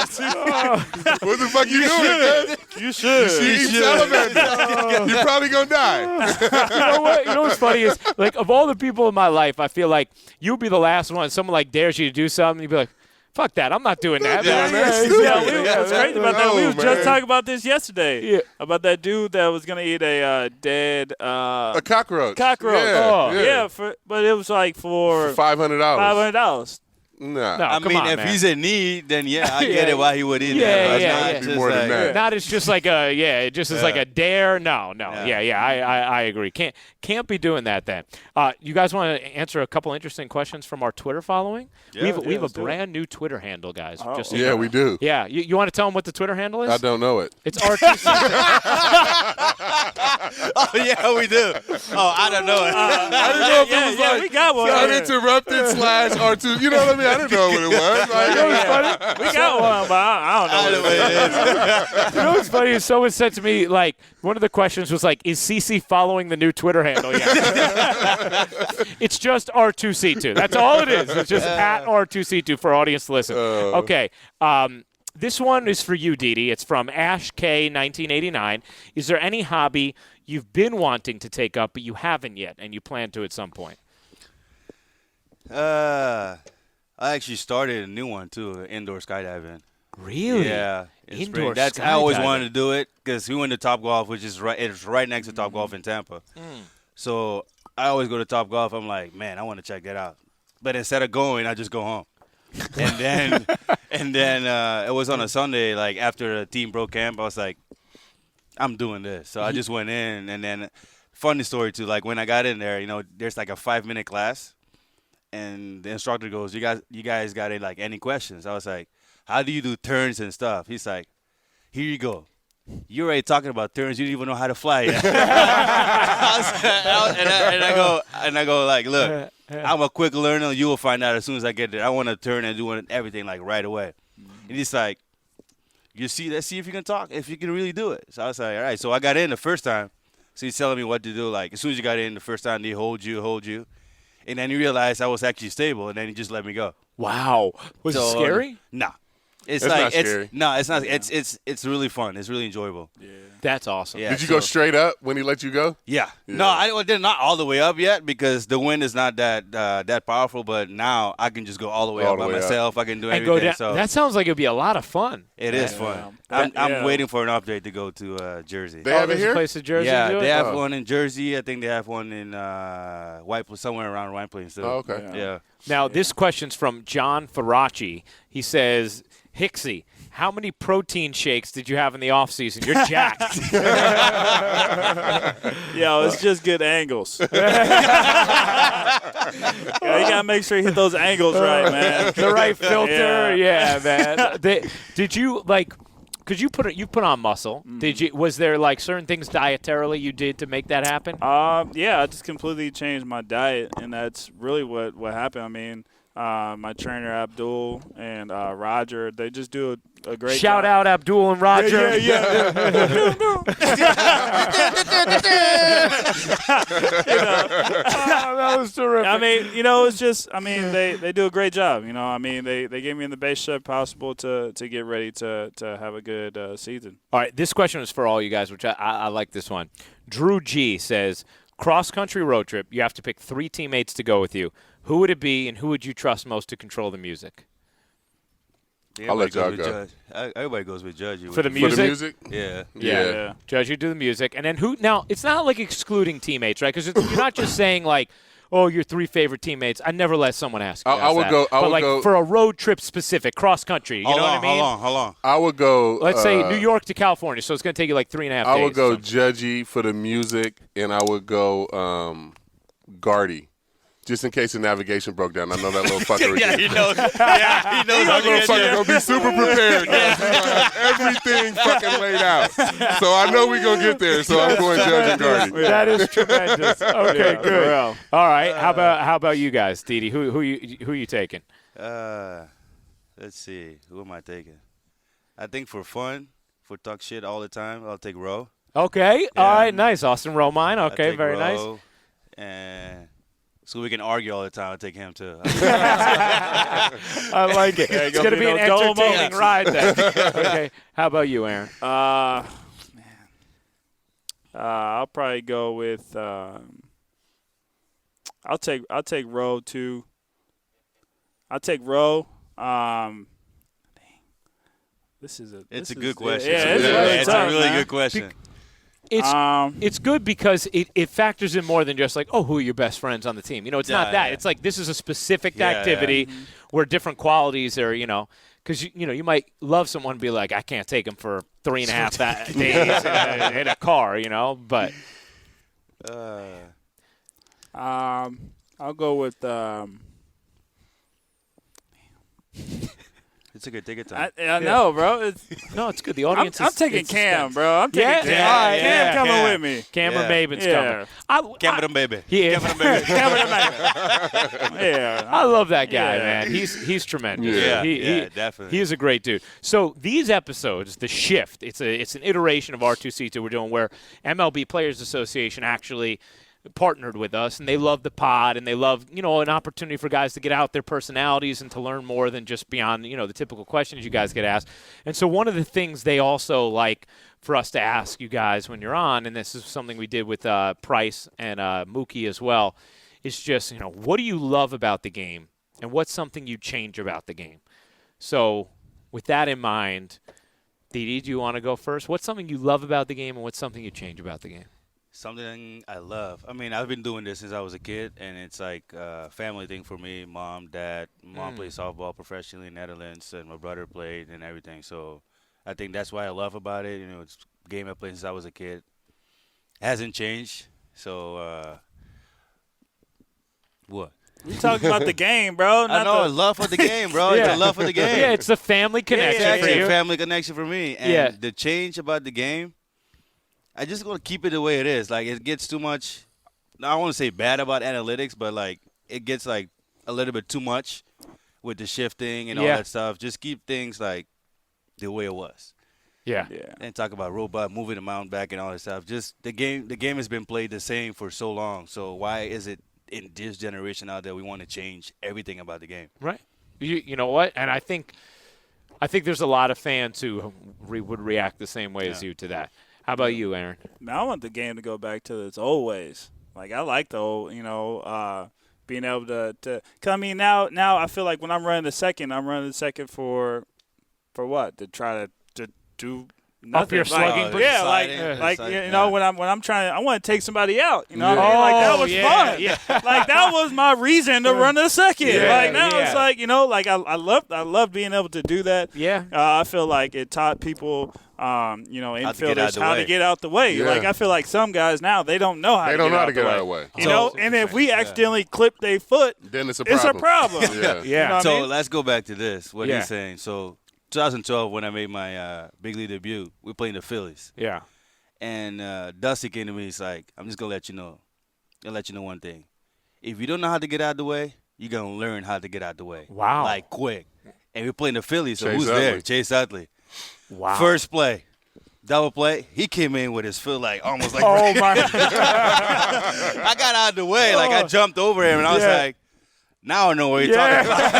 Speaker 2: What the fuck you doing? Man?
Speaker 4: You should.
Speaker 2: You eat salamander. You're probably gonna die.
Speaker 1: You know what? You know what's funny is like of all the people in my life, I feel like you'll be the last one. Someone like dares you to do something, you'd be like, "Fuck that! I'm not doing that."
Speaker 2: Yeah,
Speaker 1: man.
Speaker 2: that's
Speaker 1: Yeah,
Speaker 2: stupid.
Speaker 1: exactly.
Speaker 4: What's crazy about that? We
Speaker 2: No,
Speaker 4: was
Speaker 2: man.
Speaker 4: just talking about this yesterday.
Speaker 1: Yeah.
Speaker 4: About that dude that was gonna eat a dead
Speaker 2: A cockroach.
Speaker 4: cockroach.
Speaker 2: Yeah,
Speaker 1: Oh.
Speaker 2: yeah.
Speaker 4: but it was like for
Speaker 2: $500.
Speaker 4: $500.
Speaker 2: Nah.
Speaker 1: No,
Speaker 3: I
Speaker 1: come
Speaker 3: mean,
Speaker 1: on,
Speaker 3: if
Speaker 1: man.
Speaker 3: he's in need, then I get it why he would eat
Speaker 1: Yeah,
Speaker 3: that.
Speaker 1: yeah,
Speaker 3: Not
Speaker 1: yeah.
Speaker 3: just
Speaker 2: More than
Speaker 3: like-
Speaker 2: that.
Speaker 1: Not as just like it just is like a dare. No.
Speaker 3: Yeah.
Speaker 1: I agree. Can't be doing that then. You guys want to answer a couple interesting questions from our Twitter following? We have a
Speaker 4: let's do it.
Speaker 1: brand new Twitter handle, guys.
Speaker 4: Oh.
Speaker 1: Just so you know.
Speaker 2: We do.
Speaker 1: Yeah, you want to tell them what the Twitter handle is?
Speaker 2: I don't know it.
Speaker 1: It's R2C2.
Speaker 3: Oh, yeah, we do. Oh, I don't know it.
Speaker 2: I didn't know if it was like
Speaker 4: we got one.
Speaker 2: Uninterrupted / R2. You know what I mean? I didn't know what it was. Like, it was funny.
Speaker 4: We got one, but I don't know what it is.
Speaker 1: You know what's funny is someone said to me, like, one of the questions was like, is CC following the new Twitter handle yet? It's just R2C2. That's all it is. It's just at R2C2 for audience to listen. Okay. This one is for you, Didi. It's from Ash K 1989. Is there any hobby you've been wanting to take up but you haven't yet and you plan to at some point?
Speaker 3: I actually started a new one, too, indoor skydiving.
Speaker 1: Really?
Speaker 3: Yeah.
Speaker 1: Indoor
Speaker 3: That's I always
Speaker 1: skydiving.
Speaker 3: wanted to do it because we went to Top Golf, which is it's right next to Top Golf in Tampa. So I always go to Top Golf. I'm like, man, I want to check that out. But instead of going, I just go home. and then it was on a Sunday, like after the team broke camp. I was like, I'm doing this. So I just went in, and then funny story too. Like when I got in there, there's like a 5-minute class, and the instructor goes, "You guys got any questions?" I was like, "How do you do turns and stuff?" He's like, "Here you go. You're already talking about turns. You don't even know how to fly yet." And I go like, "Look, I'm a quick learner. You will find out as soon as I get there. I want to turn and do everything like right away." And he's like, let's see if you can talk, if you can really do it. So I was like, all right. So I got in the first time. So he's telling me what to do. Like as soon as you got in the first time, they hold you. And then he realized I was actually stable, and then he just let me go.
Speaker 1: Wow. Was it scary?
Speaker 3: No. It's
Speaker 2: not scary.
Speaker 3: No, it's not. It's really fun. It's really enjoyable. Yeah.
Speaker 1: That's awesome.
Speaker 3: Yeah.
Speaker 2: Did you go straight up when he let you go?
Speaker 3: Yeah.
Speaker 2: Yeah.
Speaker 3: No, I did not all the way up yet because the wind is not that powerful. But now I can just go all the way
Speaker 2: All
Speaker 3: up
Speaker 2: the
Speaker 3: by
Speaker 2: way up.
Speaker 3: myself. I can do
Speaker 1: And
Speaker 3: everything.
Speaker 1: go down.
Speaker 3: So
Speaker 1: That sounds like it'd be a lot of fun.
Speaker 3: it is fun.
Speaker 4: Yeah.
Speaker 3: I'm waiting for an update to go to Jersey.
Speaker 2: They have it
Speaker 1: there's
Speaker 2: here?
Speaker 1: a place in Jersey
Speaker 3: Yeah,
Speaker 1: to do
Speaker 3: they
Speaker 1: it?
Speaker 3: have
Speaker 2: Oh.
Speaker 3: one in Jersey. I think they have one in somewhere around White Plains too.
Speaker 2: Oh, okay.
Speaker 3: Yeah.
Speaker 1: Now, this question's from John Faraci. He says, Hicksy, how many protein shakes did you have in the offseason? You're jacked.
Speaker 4: Yo, it's just good angles. You gotta make sure you hit those angles right, man.
Speaker 1: The right filter.
Speaker 4: Yeah.
Speaker 1: Yeah, man. Did you, because you put on muscle. Was there, certain things dietarily you did to make that happen?
Speaker 4: Yeah, I just completely changed my diet, and that's really what happened. I mean, my trainer Abdul and Roger, they just do a great
Speaker 1: Shout
Speaker 4: job.
Speaker 1: out Abdul and Roger. That was terrific.
Speaker 4: I mean, it's just, they do a great job. They gave me in the best shape possible to get ready to have a good season.
Speaker 1: All right, this question is for all you guys, which I like this one. Drew G says, cross-country road trip, you have to pick 3 teammates to go with you. Who would it be, and who would you trust most to control the music?
Speaker 2: I'll let y'all
Speaker 3: Everybody goes with
Speaker 2: go.
Speaker 3: Judge. Everybody goes with Judge.
Speaker 1: For the
Speaker 2: For
Speaker 1: music?
Speaker 2: the music?
Speaker 3: Yeah.
Speaker 2: Yeah.
Speaker 1: Judge, you do the music. And then who – now, it's not like excluding teammates, right? Because you're not just saying, oh, your 3 favorite teammates. I never let someone ask you
Speaker 2: I would
Speaker 1: that.
Speaker 2: go- I
Speaker 1: But,
Speaker 2: would go-
Speaker 1: for a road trip specific, cross-country, you know what I mean?
Speaker 3: How long?
Speaker 2: I would go.
Speaker 1: Let's say New York to California, so it's going to take you 3.5 days.
Speaker 2: I would go
Speaker 1: So-
Speaker 2: Judgy for the music, and I would go Gardy. Just in case the navigation broke down. I know that little fucker.
Speaker 3: Yeah, he knows. Yeah, he knows.
Speaker 2: That little fucker gonna be super prepared. Guys. He's gonna have everything fucking laid out. So I know we gonna get there. So I'm going Judge and Gardy.
Speaker 1: That is tremendous. Okay,
Speaker 4: Yeah,
Speaker 1: good.
Speaker 4: for real.
Speaker 1: All right. How about you guys, Didi? Who you taking?
Speaker 3: Let's see. Who am I taking? I think for fun, for talk shit all the time, I'll take Roe.
Speaker 1: Okay. All right. Nice. Austin Romine.
Speaker 3: I'll
Speaker 1: Okay.
Speaker 3: take
Speaker 1: Very nice.
Speaker 3: Roe, and so we can argue all the time. I'll take him too.
Speaker 1: I like it. It's going to be an
Speaker 4: no dull
Speaker 1: entertaining
Speaker 4: moments.
Speaker 1: ride then. Okay. How about you, Aaron?
Speaker 4: I'll probably go with I'll take Roe too. I'll take Roe.
Speaker 3: It's a good question.
Speaker 4: Yeah, it's
Speaker 3: Yeah,
Speaker 4: really
Speaker 3: it's
Speaker 4: tough,
Speaker 3: a really
Speaker 4: man.
Speaker 3: good question.
Speaker 1: It's good because it factors in more than just like, oh, who are your best friends on the team? It's not that. It's like this is a specific activity where different qualities are, because you might love someone and be like, I can't take him for 3.5 days in a car, but.
Speaker 4: I'll go with.
Speaker 3: It's a good ticket time.
Speaker 4: I know, bro.
Speaker 1: No, it's good. The audience
Speaker 4: I'm taking Cam, bro. I'm taking Cam. All right, Cam coming with me.
Speaker 1: Cameron Maben's coming.
Speaker 3: Cameron baby.
Speaker 1: Yeah.
Speaker 4: Cameron Maben. Yeah.
Speaker 1: I love that guy, man. He's tremendous.
Speaker 3: Yeah, definitely.
Speaker 1: He is a great dude. So these episodes, the shift, it's an iteration of R2C2 we're doing where MLB Players Association actually partnered with us, and they love the pod, and they love an opportunity for guys to get out their personalities and to learn more than just beyond the typical questions you guys get asked. And so one of the things they also like for us to ask you guys when you're on, and this is something we did with Price and Mookie as well, is just what do you love about the game, and what's something you'd change about the game. So with that in mind, Didi, do you want to go first? What's something you love about the game, and what's something you change about the game?
Speaker 3: Something I love. I mean, I've been doing this since I was a kid, and it's like a family thing for me. Mom, dad. Mom plays softball professionally in Netherlands, and my brother played and everything. So I think that's why I love about it. It's a game I played since I was a kid. It hasn't changed. So what?
Speaker 4: We talking about the game, bro.
Speaker 3: I know, love for the game, bro. It's a love for the game.
Speaker 1: Yeah, it's a family connection for you.
Speaker 3: It's a family connection for me. And the change about the game, I just going to keep it the way it is. Like, it gets too much. I don't want to say bad about analytics, but, like, it gets, like, a little bit too much with the shifting and all that stuff. Just keep things, like, the way it was.
Speaker 1: Yeah.
Speaker 3: And talk about robot, moving the mound back and all that stuff. Just the game has been played the same for so long. So why is it in this generation out there we want to change everything about the game?
Speaker 1: Right. You know what? And I think there's a lot of fans who would react the same way as you to that. How about you, Aaron?
Speaker 4: I want the game to go back to its old ways. Like, I like the old, being able to cause I mean, now I feel like when I'm running the second for what? To try to do nothing.
Speaker 1: Up your slugging.
Speaker 4: When I'm trying, I want to take somebody out. You know what I mean? Like, that was fun.
Speaker 1: Yeah.
Speaker 4: Like, that was my reason to run the second. It's like, I love being able to do that.
Speaker 1: Yeah.
Speaker 4: I feel like it taught people, infielders how to get out the way.
Speaker 2: Yeah.
Speaker 4: Like, I feel like some guys now, they don't know how to get out the way. And if we accidentally clip their foot,
Speaker 2: then it's a problem.
Speaker 4: It's a problem.
Speaker 2: Yeah.
Speaker 1: Yeah.
Speaker 4: You know what
Speaker 3: So
Speaker 4: I mean?
Speaker 3: let's go back to this, what he's saying. So 2012, when I made my big league debut, we played the Phillies.
Speaker 1: Yeah.
Speaker 3: And Dusty came to me. He's like, I'm just going to let you know. I'll let you know one thing. If you don't know how to get out of the way, you're going to learn how to get out of the way.
Speaker 1: Wow.
Speaker 3: Like, quick. And we're playing the Phillies, so
Speaker 2: Chase
Speaker 3: who's
Speaker 2: Utley.
Speaker 3: there? Chase Utley.
Speaker 1: Wow.
Speaker 3: First play. Double play. He came in with his foot almost like
Speaker 1: Oh, my.
Speaker 3: I got out of the way. Like, I jumped over him, and I was like, now I know what you're talking about.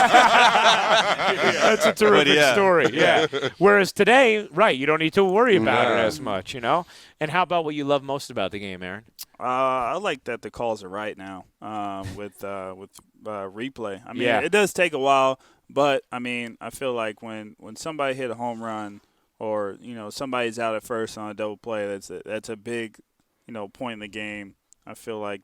Speaker 1: That's a terrific story. Yeah. Whereas today, right, you don't need to worry about it as much, And how about what you love most about the game, Aaron?
Speaker 4: I like that the calls are right now with replay. I mean, it does take a while, but, I mean, I feel like when somebody hit a home run or, somebody's out at first on a double play, that's a big, point in the game. I feel like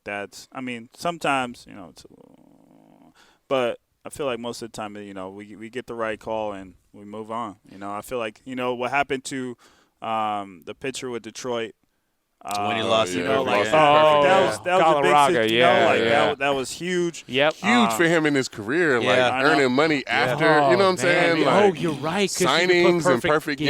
Speaker 4: sometimes, it's a little, but I feel like most of the time, we get the right call and we move on. I feel like, what happened to the pitcher with Detroit.
Speaker 3: When he lost it.
Speaker 4: that was
Speaker 1: Colorado,
Speaker 4: a big that was huge.
Speaker 1: Yep.
Speaker 2: Huge for him in his career, earning money after, you know what I'm saying?
Speaker 1: Like, you're right.
Speaker 2: Signings and perfect game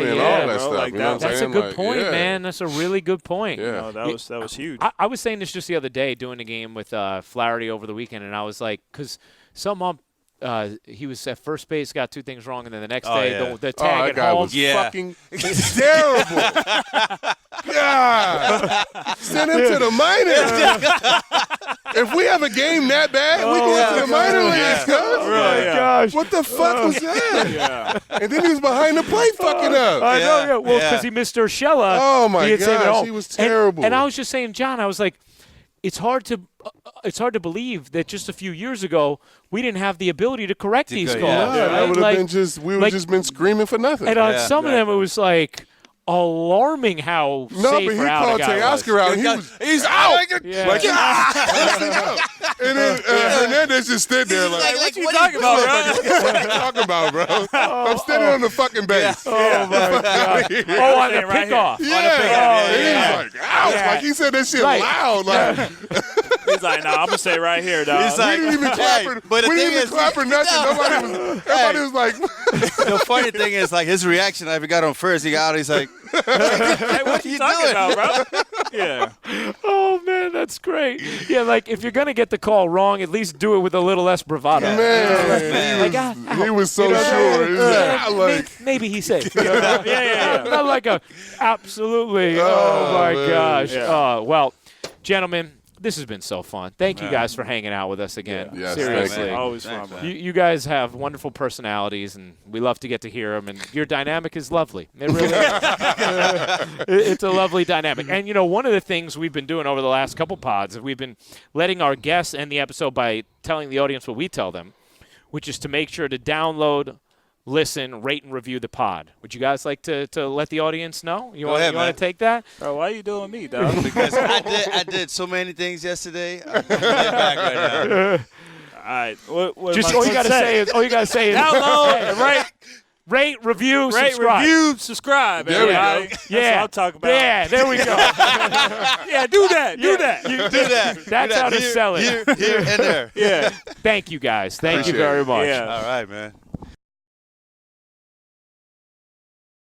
Speaker 2: and all that stuff.
Speaker 4: Like,
Speaker 2: you know what I'm
Speaker 1: That's
Speaker 2: saying?
Speaker 1: a good point, man. That's a really good point.
Speaker 2: Yeah.
Speaker 4: That was huge.
Speaker 1: I was saying this just the other day doing a game with Flaherty over the weekend, and I was like, because some ump, he was at first base, got two things wrong, and then the next day the tag at
Speaker 2: that guy
Speaker 1: home.
Speaker 2: was fucking terrible. God, send him to the minors. If we have a game that bad, we go to the minor leagues, cuz.
Speaker 1: Oh my gosh!
Speaker 2: What the fuck was that? And then he was behind the plate fucking up.
Speaker 1: I know, yeah. Well, because he missed Urshela.
Speaker 2: Oh my
Speaker 1: he had saved it
Speaker 2: gosh,
Speaker 1: home.
Speaker 2: he was terrible.
Speaker 1: And I was just saying, John, I was like, it's hard to believe that just a few years ago we didn't have the ability to correct these calls.
Speaker 2: That would have been we would have just been screaming for nothing.
Speaker 1: And on some of them, it was like, alarming how
Speaker 2: No, but he
Speaker 1: safer out
Speaker 2: called
Speaker 1: the guy was.
Speaker 2: Teoscar out. He's out.
Speaker 1: Yeah.
Speaker 2: Like, and then Hernandez just stood there like,
Speaker 4: what you talking about, bro?
Speaker 2: what are you talking about, bro? I'm standing on the fucking base.
Speaker 1: Oh, my God. Oh, on the
Speaker 4: Right
Speaker 1: pickoff.
Speaker 2: Yeah.
Speaker 1: yeah.
Speaker 2: And he's like, ouch.
Speaker 1: Yeah.
Speaker 2: Like, he said that shit
Speaker 1: Right.
Speaker 2: loud. Like,
Speaker 4: He's like, I'm gonna stay right here, dog.
Speaker 3: He's like,
Speaker 2: we didn't even clap
Speaker 3: hey,
Speaker 2: or,
Speaker 3: but the
Speaker 2: we
Speaker 3: thing
Speaker 2: didn't even
Speaker 3: is-
Speaker 2: clap or nothing. Everybody was like,
Speaker 3: The funny thing is, like, his reaction, I got on first. He got out. He's like,
Speaker 4: Hey, what you talking about, bro? Yeah.
Speaker 1: Oh, man, that's great. Yeah, like, if you're going to get the call wrong, at least do it with a little less bravado.
Speaker 2: man,
Speaker 1: Like,
Speaker 2: he was so sure. He was like, I like,
Speaker 1: maybe he's safe. You know?
Speaker 4: Yeah.
Speaker 1: Not like a absolutely. Oh, my
Speaker 2: man.
Speaker 1: gosh.
Speaker 4: Yeah.
Speaker 1: Well, gentlemen, this has been so fun. Thank you guys for hanging out with us again.
Speaker 2: Yes,
Speaker 1: Seriously.
Speaker 2: thank you.
Speaker 4: Always
Speaker 3: Thanks,
Speaker 4: fun,
Speaker 3: man.
Speaker 4: man.
Speaker 1: You guys have wonderful personalities, and we love to get to hear them. And your dynamic is lovely. It really is. It's a lovely dynamic. And, you know, one of the things we've been doing over the last couple pods is we've been letting our guests end the episode by telling the audience what we tell them, which is to make sure to download, listen, rate, and review the pod. Would you guys like to let the audience know? You
Speaker 3: Go ahead,
Speaker 1: want
Speaker 3: man.
Speaker 1: to take that?
Speaker 4: Bro, why you doing me, dog?
Speaker 3: because I did so many things yesterday. I'm getting back right now.
Speaker 4: All right. What
Speaker 1: Just
Speaker 4: am I
Speaker 1: all you got to
Speaker 4: supposed
Speaker 1: say is
Speaker 4: download and
Speaker 1: rate, review,
Speaker 4: rate,
Speaker 1: subscribe.
Speaker 4: review, subscribe.
Speaker 2: There we go.
Speaker 4: everybody. That's what I'm talking about.
Speaker 1: Yeah, there we go.
Speaker 4: Yeah, do that. Do that.
Speaker 3: Do that.
Speaker 1: That's
Speaker 3: Do that.
Speaker 1: how to sell it.
Speaker 3: Here, and there.
Speaker 4: Yeah.
Speaker 1: Thank you guys. Thank you
Speaker 2: Appreciate
Speaker 1: very
Speaker 2: it.
Speaker 1: much.
Speaker 4: Yeah.
Speaker 3: All right, man.